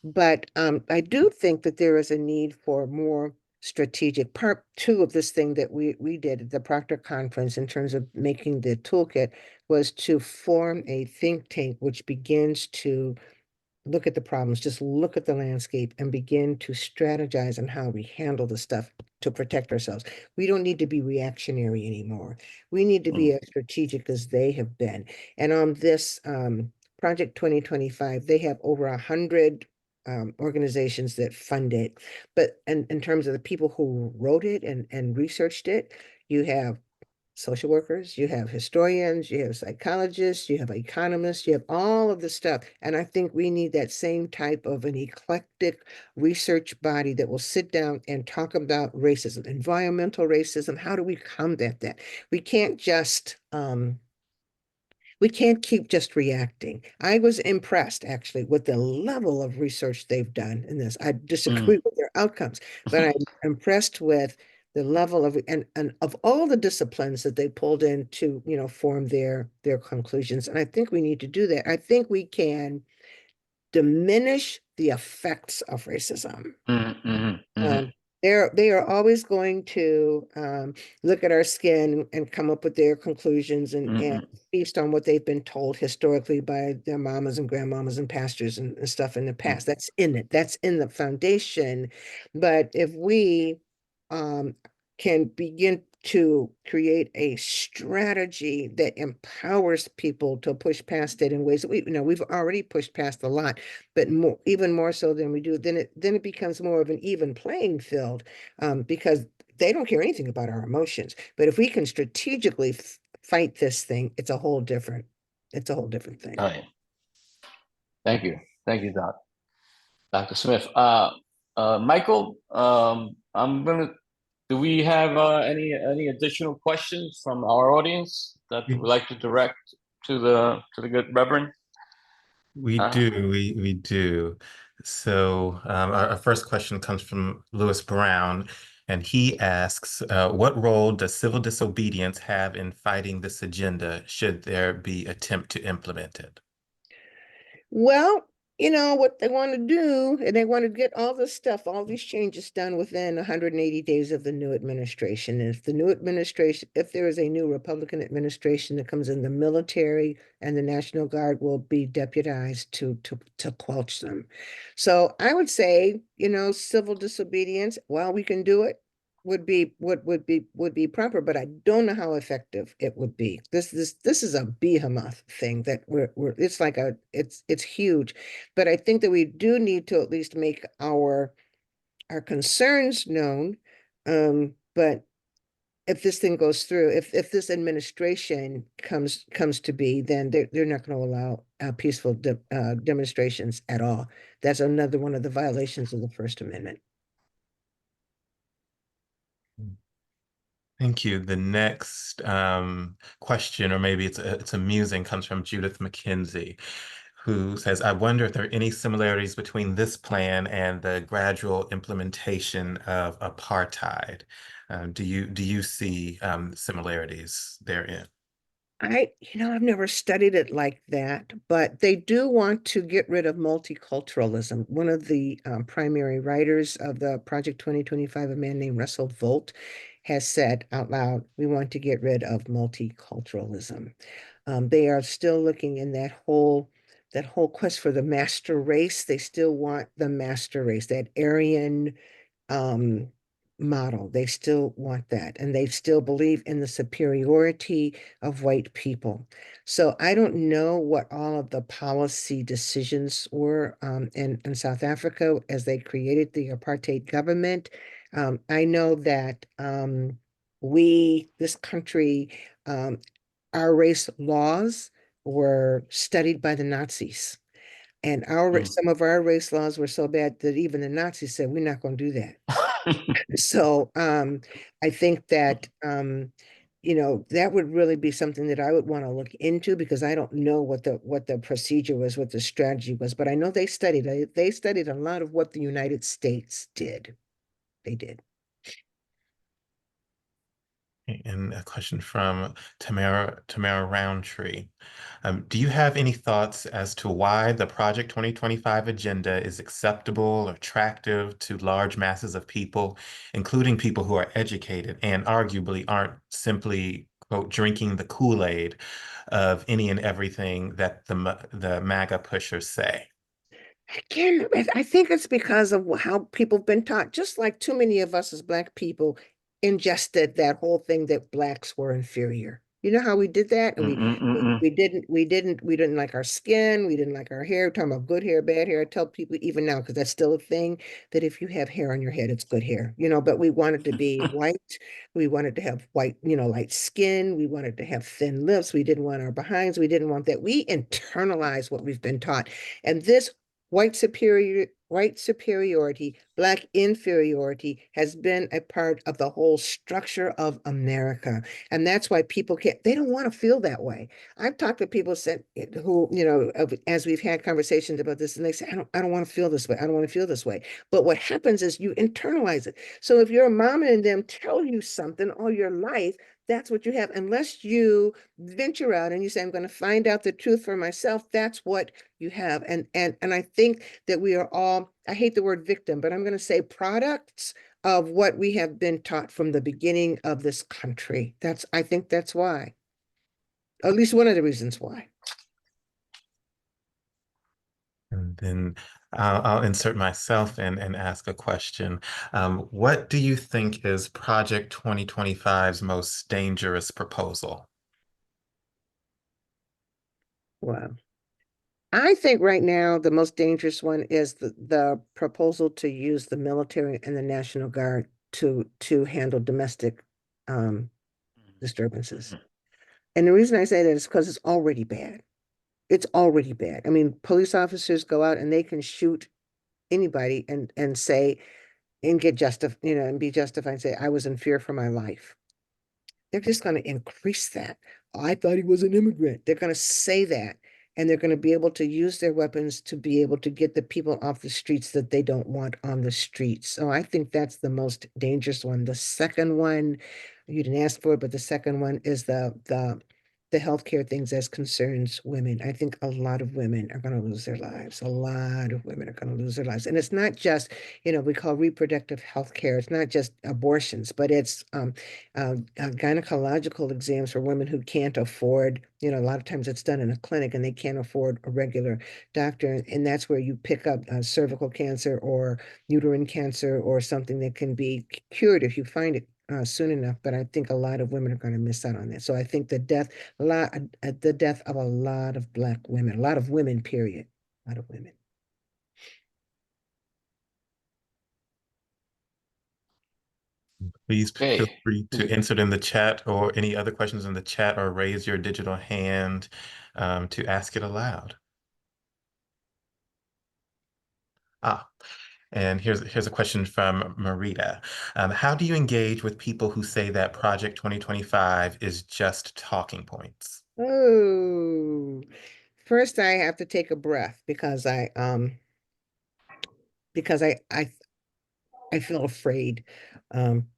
S3: But I do think that there is a need for more strategic. Part two of this thing that we did at the Proctor Conference in terms of making the toolkit was to form a think tank which begins to look at the problems, just look at the landscape and begin to strategize on how we handle the stuff to protect ourselves. We don't need to be reactionary anymore. We need to be as strategic as they have been. And on this Project 2025, they have over 100 organizations that fund it. But in terms of the people who wrote it and researched it, you have social workers, you have historians, you have psychologists, you have economists, you have all of the stuff. And I think we need that same type of an eclectic research body that will sit down and talk about racism, environmental racism. How do we combat that? We can't just we can't keep just reacting. I was impressed actually with the level of research they've done in this. I disagree with their outcomes, but I'm impressed with the level of and of all the disciplines that they pulled in to, form their conclusions. And I think we need to do that. I think we can diminish the effects of racism. They are always going to look at our skin and come up with their conclusions and based on what they've been told historically by their mamas and grandmamas and pastors and stuff in the past. That's in it. That's in the foundation. But if we can begin to create a strategy that empowers people to push past it in ways that we've already pushed past a lot, but even more so than we do, then it becomes more of an even playing field, because they don't care anything about our emotions. But if we can strategically fight this thing, it's a whole different thing.
S2: Oh, yeah. Thank you, Dr. Smith. Michael, do we have any additional questions from our audience that we'd like to direct to the good Reverend?
S4: We do. So our first question comes from Lewis Brown, and he asks, what role does civil disobedience have in fighting this agenda, should there be attempt to implement it?
S3: Well, what they want to do, and they want to get all this stuff, all these changes done within 180 days of the new administration. And if there is a new Republican administration that comes in, the military and the National Guard will be deputized to quench them. So I would say, civil disobedience, while we can do it, would be proper, but I don't know how effective it would be. This is a behemoth thing that it's huge, but I think that we do need to at least make our concerns known. But if this thing goes through, if this administration comes to be, then they're not going to allow peaceful demonstrations at all. That's another one of the violations of the First Amendment.
S4: Thank you. The next question, or maybe it's a musing, comes from Judith McKenzie, who says, I wonder if there are any similarities between this plan and the gradual implementation of apartheid. Do you see similarities therein?
S3: I've never studied it like that, but they do want to get rid of multiculturalism. One of the primary writers of the Project 2025, a man named Russell Volt, has said out loud, we want to get rid of multiculturalism. They are still looking in that whole quest for the master race. They still want the master race, that Aryan um, model. They still want that, and they still believe in the superiority of white people. So I don't know what all of the policy decisions were in South Africa as they created the apartheid government. I know that this country, um, our race laws were studied by the Nazis. And
S2: Mm.
S3: some of our race laws were so bad that even the Nazis said, we're not going to do that. So I think that that would really be something that I would want to look into, because I don't know what the procedure was, what the strategy was, but I know they studied a lot of what the United States did. They did.
S4: And a question from Tamara Roundtree. Do you have any thoughts as to why the Project 2025 agenda is acceptable or attractive to large masses of people, including people who are educated and arguably aren't simply, quote, drinking the Kool-Aid of any and everything that the MAGA pushers say?
S3: Again, I think it's because of how people have been taught, just like too many of us as Black people ingested that whole thing that Blacks were inferior. You know how we did that? And
S2: Mm, mm, mm, mm.
S3: we didn't like our skin, we didn't like our hair. We're talking about good hair, bad hair. I tell people even now, because that's still a thing, that if you have hair on your head, it's good hair. But we wanted to be white. We wanted to have white, light skin. We wanted to have thin lips. We didn't want our behinds. We didn't want that. We internalized what we've been taught. And this white superiority, Black inferiority has been a part of the whole structure of America. And that's why they don't want to feel that way. I've talked to people who, as we've had conversations about this, and they say, I don't want to feel this way. I don't want to feel this way. But what happens is you internalize it. So if your mom and them tell you something all your life, that's what you have. Unless you venture out and you say, I'm going to find out the truth for myself, that's what you have. And I think that we are all, I hate the word victim, but I'm going to say products of what we have been taught from the beginning of this country. I think that's why. At least one of the reasons why.
S4: And then I'll insert myself and ask a question. What do you think is Project 2025's most dangerous proposal?
S3: Wow. I think right now the most dangerous one is the proposal to use the military and the National Guard to handle domestic disturbances. And the reason I say that is because it's already bad. It's already bad. I mean, police officers go out and they can shoot anybody and say and get justified, and be justified and say, I was in fear for my life. They're just going to increase that. I thought he was an immigrant. They're going to say that, and they're going to be able to use their weapons to be able to get the people off the streets that they don't want on the streets. So I think that's the most dangerous one. The second one, you didn't ask for it, but the second one is the healthcare things as concerns women. I think a lot of women are going to lose their lives. A lot of women are going to lose their lives. And it's not just, we call reproductive health care. It's not just abortions, but it's gynecological exams for women who can't afford, a lot of times it's done in a clinic and they can't afford a regular doctor. And that's where you pick up cervical cancer or uterine cancer or something that can be cured if you find it soon enough. But I think a lot of women are going to miss out on that. So I think the death of a lot of Black women, a lot of women, period, a lot of women.
S4: Please feel
S2: Okay.
S4: free to insert in the chat or any other questions in the chat or raise your digital hand to ask it aloud. And here's a question from Marita. How do you engage with people who say that Project 2025 is just talking points?
S3: Oh, first I have to take a breath because I feel afraid. Um,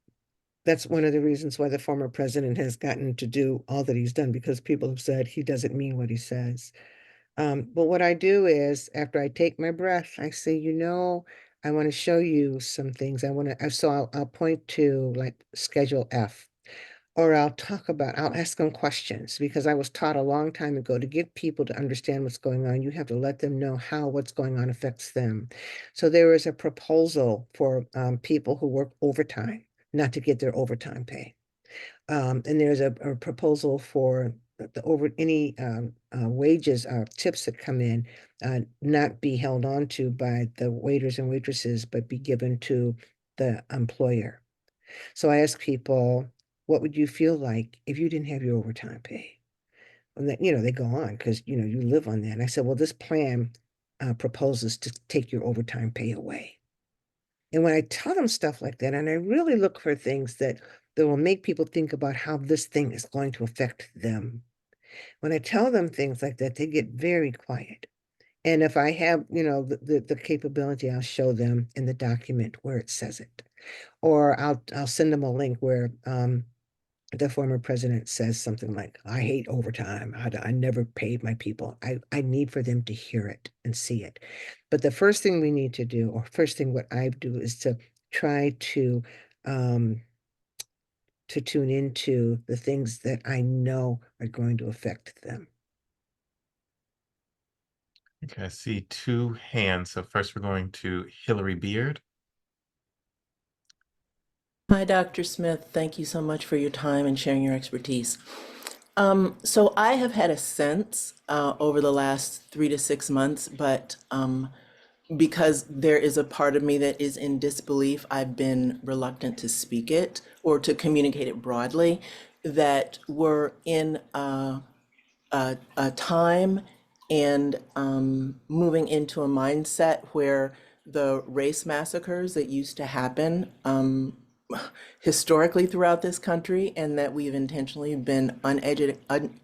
S3: that's one of the reasons why the former president has gotten to do all that he's done, because people have said he doesn't mean what he says. But what I do is, after I take my breath, I say, I want to show you some things. I'll point to like Schedule F, or I'll ask them questions, because I was taught a long time ago, to get people to understand what's going on, you have to let them know how what's going on affects them. So there is a proposal for people who work overtime not to get their overtime pay. And there's a proposal for any wages, tips that come in, not be held on to by the waiters and waitresses, but be given to the employer. So I ask people, what would you feel like if you didn't have your overtime pay? And then, they go on, because, you live on that. And I said, well, this plan proposes to take your overtime pay away. And when I tell them stuff like that, and I really look for things that will make people think about how this thing is going to affect them. When I tell them things like that, they get very quiet. And if I have, the capability, I'll show them in the document where it says it. Or I'll send them a link where the former president says something like, I hate overtime. I never paid my people. I need for them to hear it and see it. But the first thing we need to do, or first thing what I do, is to try to tune into the things that I know are going to affect them.
S4: Okay, I see two hands. So first we're going to Hillary Beard.
S5: Hi, Dr. Smith. Thank you so much for your time and sharing your expertise. So I have had a sense over the last 3 to 6 months, but because there is a part of me that is in disbelief, I've been reluctant to speak it or to communicate it broadly, that we're in a time and moving into a mindset where the race massacres that used to happen historically throughout this country, and that we've intentionally been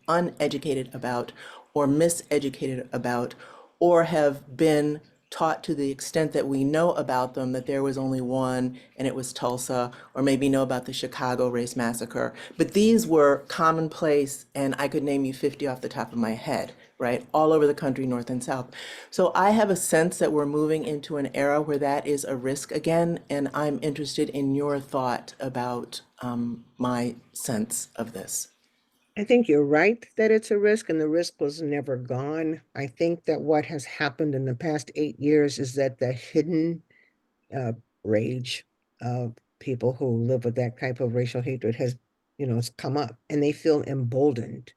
S5: uneducated about, or miseducated about, or have been taught to the extent that we know about them, that there was only one and it was Tulsa, or maybe know about the Chicago race massacre. But these were commonplace, and I could name you 50 off the top of my head, right? All over the country, North and South. So I have a sense that we're moving into an era where that is a risk again, and I'm interested in your thought about my sense of this.
S3: I think you're right that it's a risk, and the risk was never gone. I think that what has happened in the past 8 years is that the hidden rage of people who live with that type of racial hatred has, it's come up, and they feel emboldened.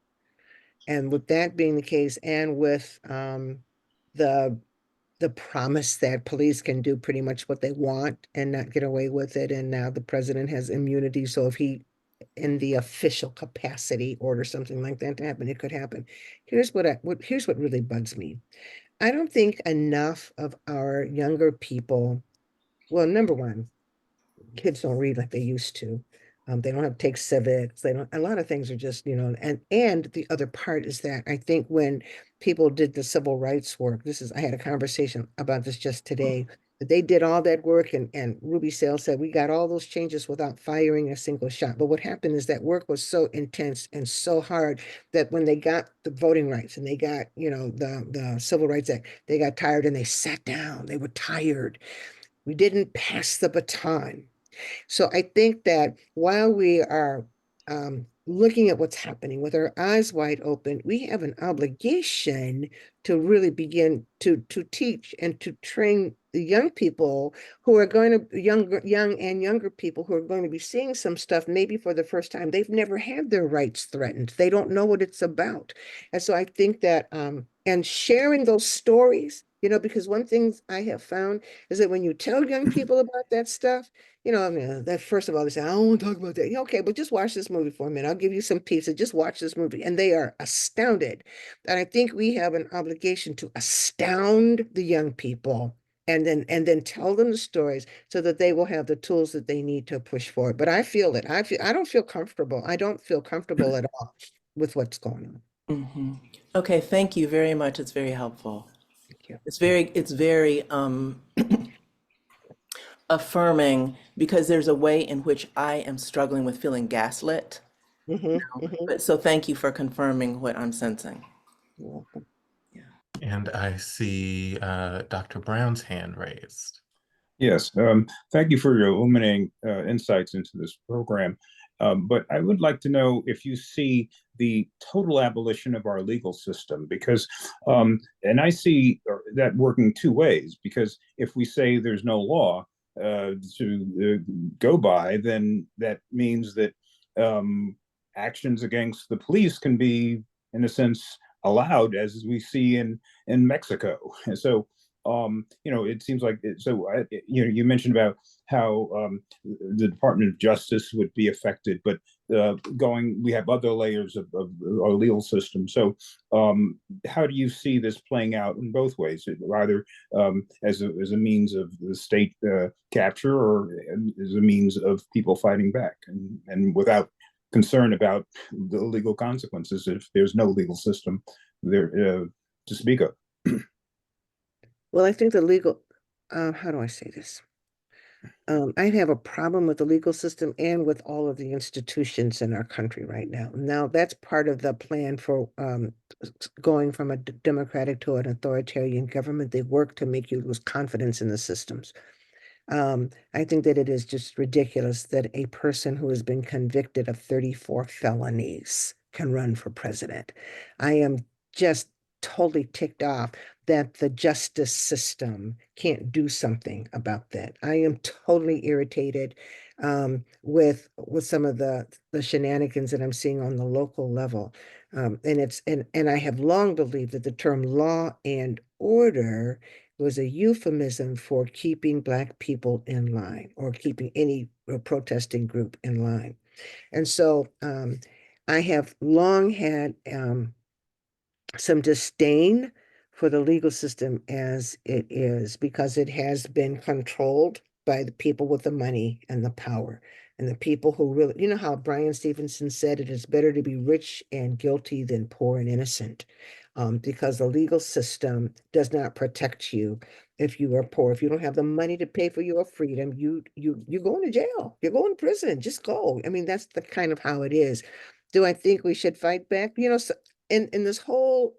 S3: And with that being the case, and with the promise that police can do pretty much what they want and not get away with it, and now the president has immunity, so if he, in the official capacity, order something like that to happen, it could happen. Here's here's what really bugs me. I don't think enough of our younger people, well, number one, kids don't read like they used to. They don't have to take civics. They don't, a lot of things are just, and the other part is that I think when people did the civil rights work, I had a conversation about this just today, that they did all that work, and Ruby Sales said, we got all those changes without firing a single shot. But what happened is that work was so intense and so hard that when they got the voting rights and they got, the Civil Rights Act, they got tired and they sat down. They were tired. We didn't pass the baton. So I think that while we are looking at what's happening with our eyes wide open, we have an obligation to really begin to teach and to train the young people who are going to, young and younger people who are going to be seeing some stuff maybe for the first time. They've never had their rights threatened. They don't know what it's about. And so I think that, and sharing those stories, because one thing I have found is that when you tell young people about that stuff, that first of all, they say, I don't want to talk about that. Yeah, okay, but just watch this movie for a minute. I'll give you some pizza. Just watch this movie. And they are astounded. And I think we have an obligation to astound the young people, and then tell them the stories so that they will have the tools that they need to push forward. But I feel it. I don't feel comfortable. I don't feel comfortable at all with what's going on.
S5: Mm-hmm. Okay, thank you very much. It's very helpful.
S3: Thank you.
S5: It's very affirming, because there's a way in which I am struggling with feeling gaslit. But so thank you for confirming what I'm sensing.
S3: You're welcome.
S4: And I see Dr. Brown's hand raised.
S6: Yes, thank you for your illuminating insights into this program. But I would like to know if you see the total abolition of our legal system, because, and I see that working two ways, because if we say there's no law to go by, then that means that actions against the police can be, in a sense, allowed, as we see in Mexico. And so, it seems like you mentioned about how the Department of Justice would be affected, but we have other layers of our legal system. So, how do you see this playing out in both ways, either as a means of the state capture, or as a means of people fighting back, and without concern about the legal consequences if there's no legal system there to speak of?
S3: Well, I think the legal, how do I say this? I have a problem with the legal system and with all of the institutions in our country right now. Now, that's part of the plan for going from a democratic to an authoritarian government. They work to make you lose confidence in the systems. I think that it is just ridiculous that a person who has been convicted of 34 felonies can run for president. I am just totally ticked off that the justice system can't do something about that. I am totally irritated with some of the shenanigans that I'm seeing on the local level. And I have long believed that the term law and order was a euphemism for keeping Black people in line, or keeping any protesting group in line. And so I have long had some disdain for the legal system as it is, because it has been controlled by the people with the money and the power, and the people who really, you know how Brian Stevenson said, it is better to be rich and guilty than poor and innocent, because the legal system does not protect you if you are poor. If you don't have the money to pay for your freedom, you're going to jail, you're going to prison, just go. I mean, that's the kind of how it is. Do I think we should fight back? So in this whole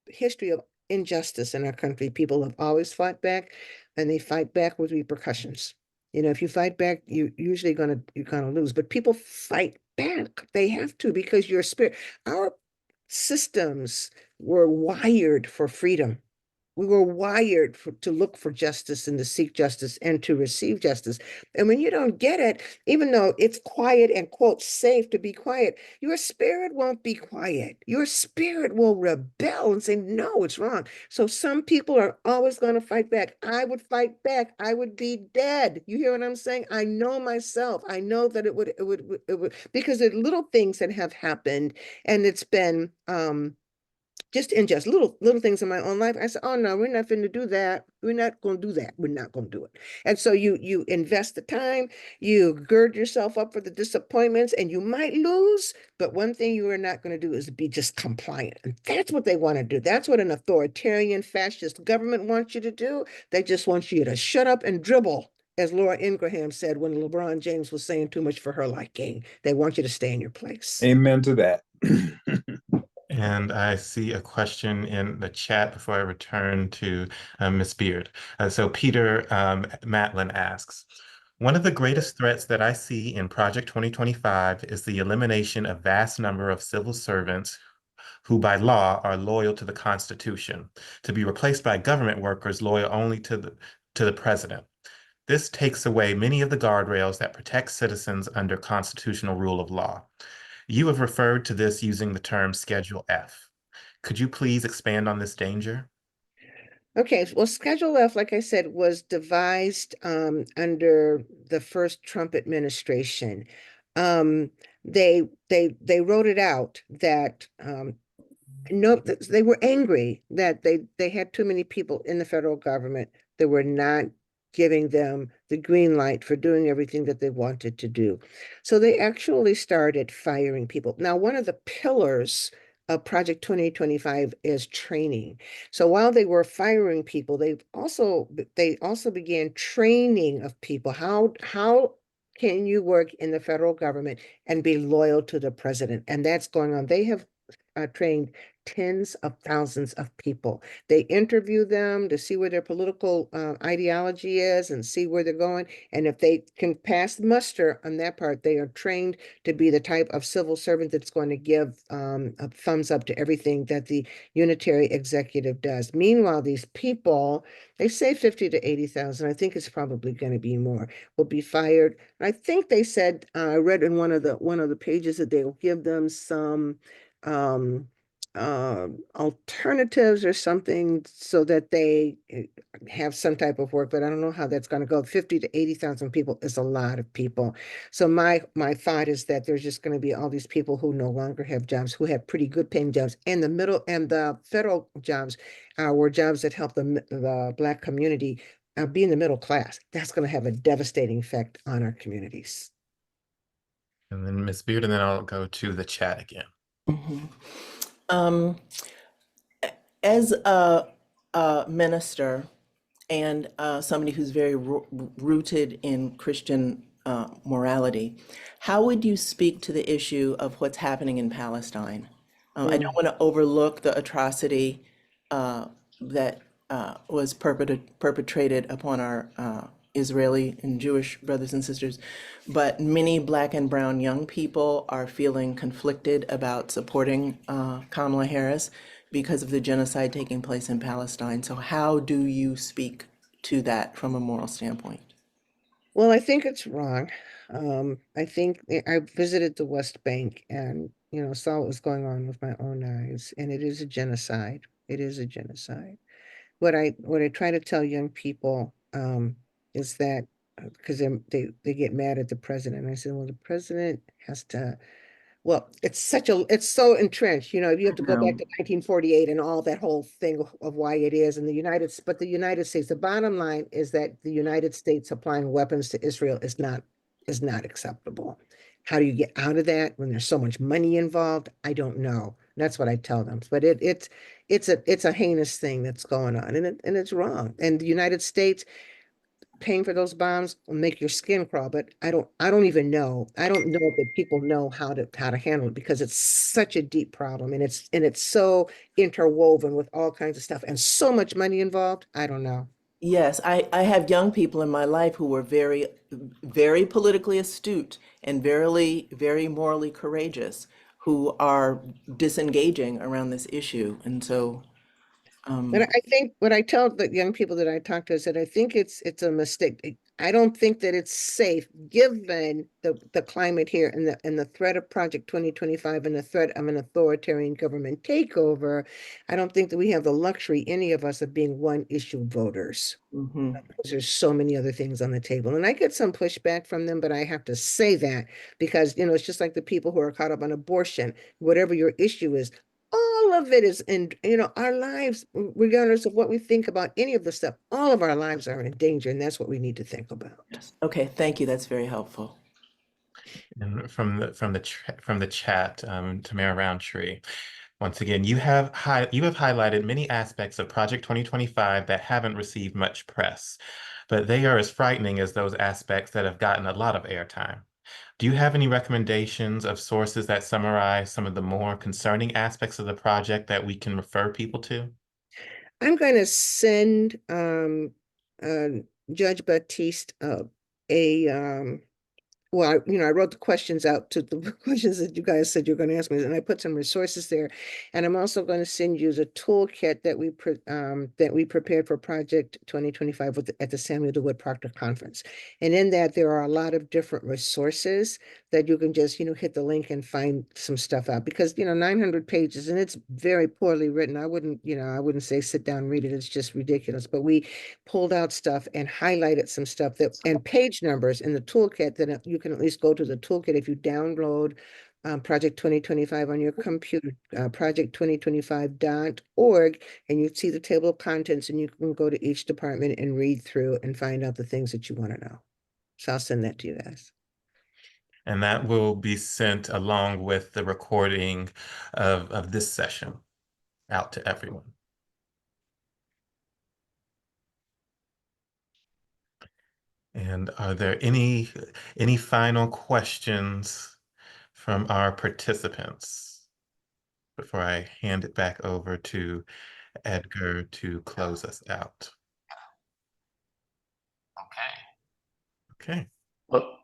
S3: history of injustice in our country, people have always fought back, and they fight back with repercussions. If you fight back, you're gonna lose. But people fight back. They have to, because your spirit, our systems were wired for freedom. We were wired to look for justice and to seek justice and to receive justice. And when you don't get it, even though it's quiet and, quote, safe to be quiet, your spirit won't be quiet. Your spirit will rebel and say, no, it's wrong. So some people are always going to fight back. I would fight back. I would be dead. You hear what I'm saying? I know myself. I know that it would, because there are little things that have happened, and it's been, just little things in my own life. I said, oh no, we're not going to do that. We're not going to do that. We're not going to do it. And so you invest the time, you gird yourself up for the disappointments, and you might lose. But one thing you are not going to do is be just compliant. And that's what they want to do. That's what an authoritarian fascist government wants you to do. They just want you to shut up and dribble, as Laura Ingraham said when LeBron James was saying too much for her liking. They want you to stay in your place.
S6: Amen to that.
S4: And I see a question in the chat before I return to Ms. Beard. So Peter Matlin asks, one of the greatest threats that I see in Project 2025 is the elimination of vast number of civil servants who by law are loyal to the Constitution, to be replaced by government workers loyal only to the president. This takes away many of the guardrails that protect citizens under constitutional rule of law. You have referred to this using the term Schedule F. Could you please expand on this danger?
S3: Okay, well, Schedule F, like I said, was devised under the first Trump administration. They wrote it out that they were angry that they had too many people in the federal government that were not giving them the green light for doing everything that they wanted to do. So they actually started firing people. Now, one of the pillars of Project 2025 is training. So while they were firing people, they also began training of people. How can you work in the federal government and be loyal to the president? And that's going on. They have trained tens of thousands of people. They interview them to see where their political ideology is and see where they're going. And if they can pass muster on that part, they are trained to be the type of civil servant that's going to give a thumbs up to everything that the unitary executive does. Meanwhile, these people, they say 50 to 80,000. I think it's probably going to be more, will be fired. I think they said, I read in one of the pages that they will give them some alternatives or something so that they have some type of work, but I don't know how that's going to go. 50 to 80,000 people is a lot of people. So my thought is that there's just going to be all these people who no longer have jobs, who have pretty good paying jobs, and the middle and the federal jobs were jobs that help the Black community be in the middle class. That's going to have a devastating effect on our communities.
S4: And then Ms. Beard, and then I'll go to the chat again.
S5: As a minister and somebody who's very rooted in Christian morality, how would you speak to the issue of what's happening in Palestine? I don't want to overlook the atrocity that was perpetrated upon our Israeli and Jewish brothers and sisters, but many Black and brown young people are feeling conflicted about supporting Kamala Harris because of the genocide taking place in Palestine. So how do you speak to that from a moral standpoint?
S3: Well, I think it's wrong. I think I visited the West Bank and, saw what was going on with my own eyes, and it is a genocide. It is a genocide. What I try to tell young people is that because they get mad at the president. I said, well, the president has to. Well, it's so entrenched, you have to go back to 1948 and all that whole thing of why it is. And the United States, the bottom line is that the United States supplying weapons to Israel is not acceptable. How do you get out of that when there's so much money involved? I don't know. That's what I tell them. But it's a heinous thing that's going on, and it's wrong. And the United States paying for those bombs will make your skin crawl, but I don't even know. I don't know that people know how to handle it because it's such a deep problem, and it's so interwoven with all kinds of stuff and so much money involved. I don't know.
S5: Yes, I have young people in my life who were very, very politically astute and very morally courageous who are disengaging around this issue. And so,
S3: But I think what I tell the young people that I talk to is that I think it's a mistake. I don't think that it's safe given the climate here and the threat of Project 2025 and the threat of an authoritarian government takeover. I don't think that we have the luxury, any of us, of being one issue voters.
S5: mhm.
S3: Because there's so many other things on the table. And I get some pushback from them, but I have to say that because, it's just like the people who are caught up on abortion, whatever your issue is, all of it is in, our lives, regardless of what we think about any of the stuff, all of our lives are in danger. And that's what we need to think about.
S5: Yes. Okay, thank you. That's very helpful.
S4: And from the chat, Tamara Roundtree. Once again, you have highlighted many aspects of Project 2025 that haven't received much press, but they are as frightening as those aspects that have gotten a lot of airtime. Do you have any recommendations of sources that summarize some of the more concerning aspects of the project that we can refer people to?
S3: I'm going to send Judge Baptiste well, I wrote the questions out to the questions that you guys said you're going to ask me, and I put some resources there. And I'm also going to send you the toolkit that we prepared for Project 2025 at the Samuel DeWitt Proctor Conference. And in that, there are a lot of different resources that you can just, hit the link and find some stuff out because, 900 pages and it's very poorly written. I wouldn't say sit down and read it. It's just ridiculous. But we pulled out stuff and highlighted some stuff and page numbers in the toolkit that you can at least go to the toolkit if you download Project 2025 on your computer, project2025.org, and you see the table of contents and you can go to each department and read through and find out the things that you want to know. So I'll send that to you guys.
S4: And that will be sent along with the recording of this session out to everyone. And are there any final questions from our participants before I hand it back over to Edgar to close us out? Okay.
S2: Well,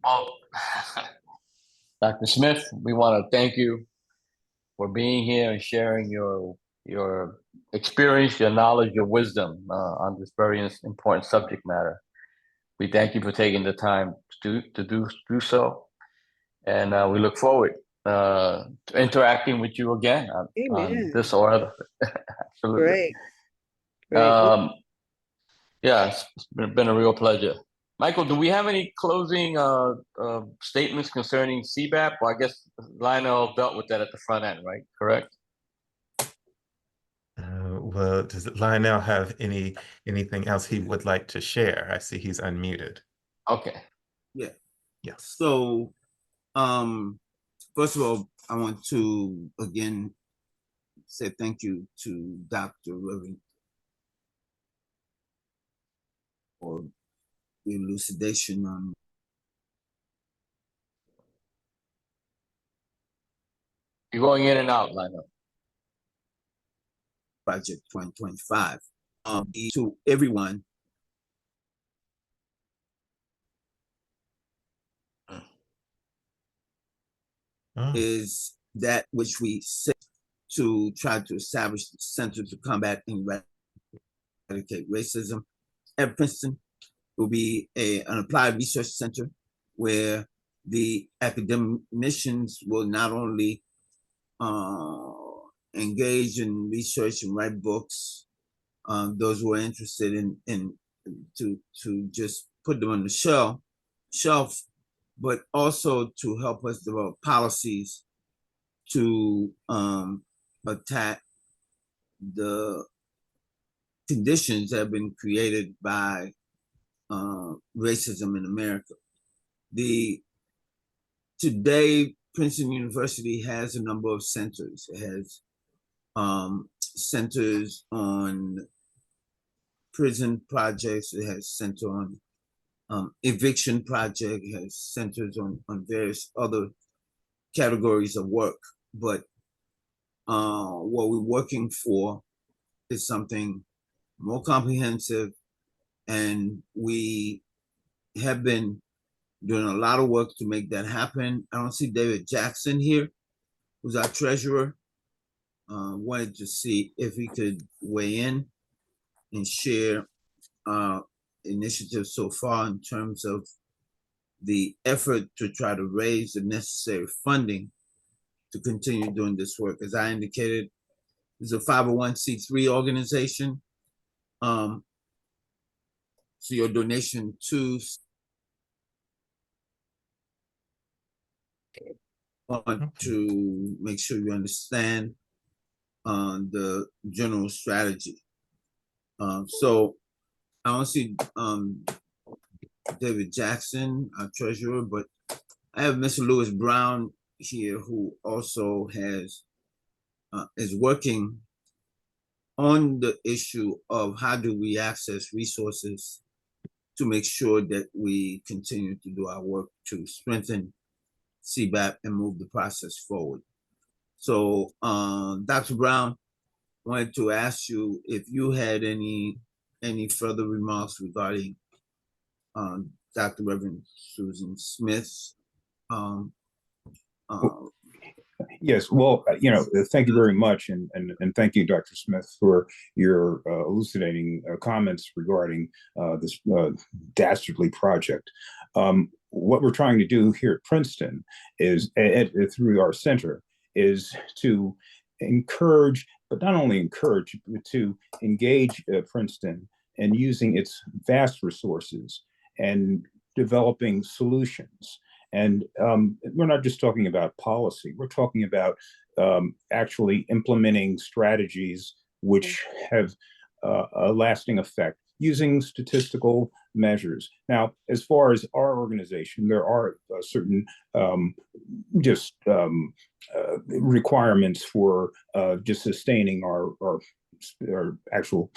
S2: well, Dr. Smith, we want to thank you for being here and sharing your experience, your knowledge, your wisdom on this very important subject matter. We thank you for taking the time to do so, and we look forward to interacting with you again on
S3: Amen.
S2: this or other. Absolutely.
S3: Great. Great.
S2: Yeah, it's been a real pleasure. Michael, do we have any closing statements concerning CBAP? Well, I guess Lionel dealt with that at the front end, right? Correct?
S4: Well, does Lionel have anything else he would like to share? I see he's unmuted.
S2: Okay.
S1: Yeah.
S4: Yes.
S1: So, first of all, I want to again say thank you to Dr. Reverend for the elucidation on
S2: You're going in and out, Lionel.
S1: Project 2025. To everyone, is that which we set to try to establish the Center to Combat and Eradicate Racism at Princeton. Will be an applied research center where the academicians will not only engage in research and write books, those who are interested in to just put them on the shelf, but also to help us develop policies to attack the conditions that have been created by racism in America. Today, Princeton University has a number of centers. It has centers on prison projects. It has center on eviction project. It has centers on various other categories of work. But what we're working for is something more comprehensive, and we have been doing a lot of work to make that happen. I don't see David Jackson here, who's our treasurer. Wanted to see if he could weigh in and share initiatives so far in terms of the effort to try to raise the necessary funding to continue doing this work. As I indicated, it's a 501c3 organization. So your donation to want to make sure you understand the general strategy. So I don't see David Jackson, our treasurer, but I have Mr. Lewis Brown here, who also has is working on the issue of how do we access resources to make sure that we continue to do our work to strengthen CBAP and move the process forward. So, Dr. Brown, wanted to ask you if you had any further remarks regarding Dr. Reverend Susan Smith's
S6: Yes, well, thank you very much, and thank you, Dr. Smith, for your elucidating comments regarding this dastardly project. What we're trying to do here at Princeton is, through our center, is to encourage, but not only encourage, but to engage Princeton in using its vast resources and developing solutions. And we're not just talking about policy, we're talking about actually implementing strategies which have a lasting effect using statistical measures. Now, as far as our organization, there are certain requirements for just sustaining our actual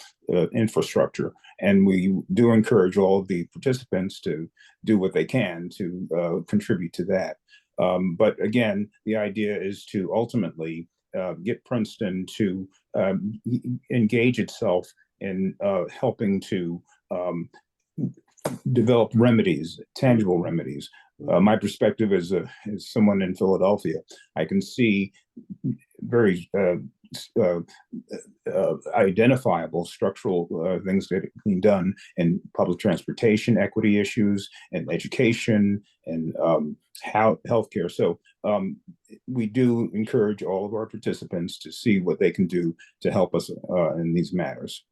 S6: infrastructure. And we do encourage all of the participants to do what they can to contribute to that. But again, the idea is to ultimately get Princeton to engage itself in helping to develop remedies, tangible remedies. My perspective as someone in Philadelphia, I can see very identifiable structural things that are being done in public transportation, equity issues, and education, and healthcare. So we do encourage all of our participants to see what they can do to help us in these matters.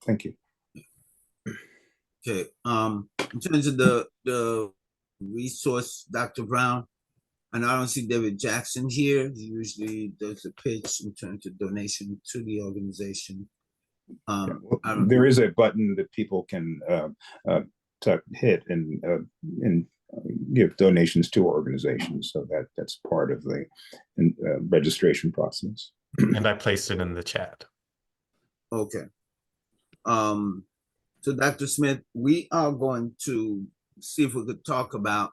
S6: Thank you.
S1: Okay. In terms of the resource, Dr. Brown, and I don't see David Jackson here. He usually does a pitch in terms of donation to the organization.
S6: There is a button that people can hit and give donations to organizations, so that's part of the registration process.
S4: And I placed it in the chat.
S1: Okay. So Dr. Smith, we are going to see if we could talk about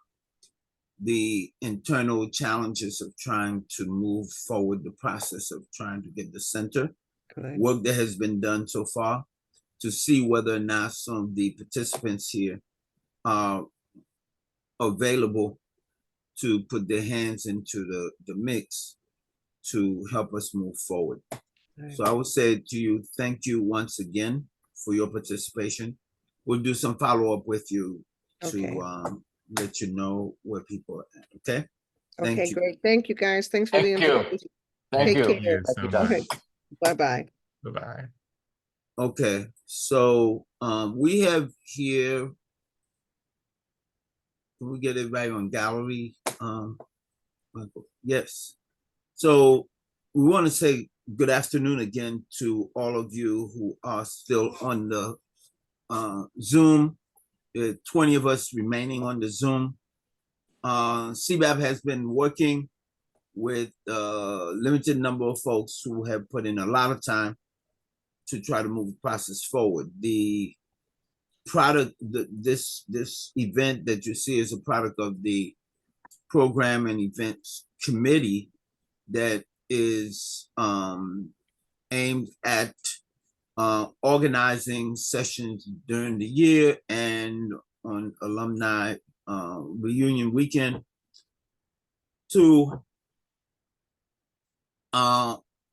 S1: the internal challenges of trying to move forward the process of trying to get the center, work that has been done so far, to see whether or not some of the participants here are available to put their hands into the mix to help us move forward. So I would say to you, thank you once again for your participation. We'll do some follow-up with you to let you know where people are at, okay?
S3: Okay, great. Thank you, guys. Thanks for the
S2: Thank you.
S3: information.
S2: Thank you.
S3: Take care.
S4: so
S2: Thank you,
S4: much.
S2: Dr.
S3: Bye-bye.
S4: Bye-bye.
S1: Okay, so we have here, can we get it right on gallery? Yes. So we want to say good afternoon again to all of you who are still on the Zoom. There are 20 of us remaining on the Zoom. CBAP has been working with a limited number of folks who have put in a lot of time to try to move the process forward. The product, this event that you see is a product of the program and events committee that is aimed at organizing sessions during the year and on alumni reunion weekend to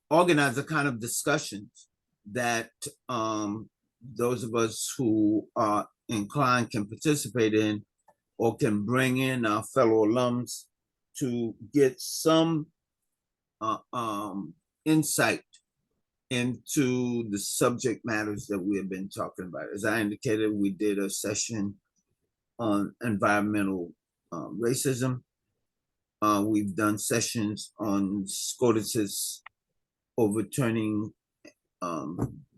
S1: organize a kind of discussions that those of us who are inclined can participate in or can bring in our fellow alums to get some insight into the subject matters that we have been talking about. As I indicated, we did a session on environmental racism. We've done sessions on SCOTUS's overturning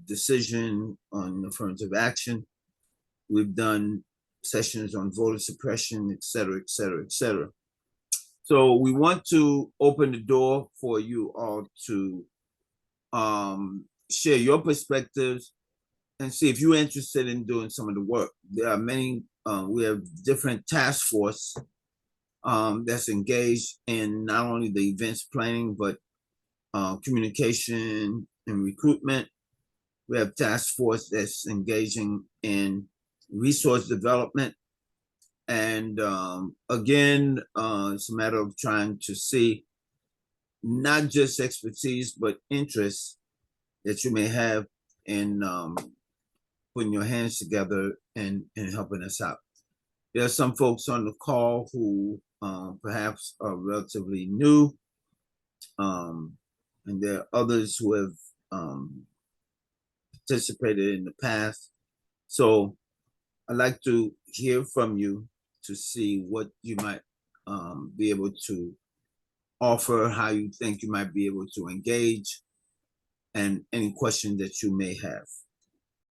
S1: decision on affirmative action. We've done sessions on voter suppression, et cetera, et cetera, et cetera. So we want to open the door for you all to share your perspectives and see if you're interested in doing some of the work. There are many, we have different task force that's engaged in not only the events planning, but communication and recruitment. We have task force that's engaging in resource development. And again, it's a matter of trying to see not just expertise, but interest that you may have in putting your hands together and helping us out. There are some folks on the call who perhaps are relatively new, and there are others who have participated in the past. So I'd like to hear from you to see what you might be able to offer, how you think you might be able to engage, and any question that you may have.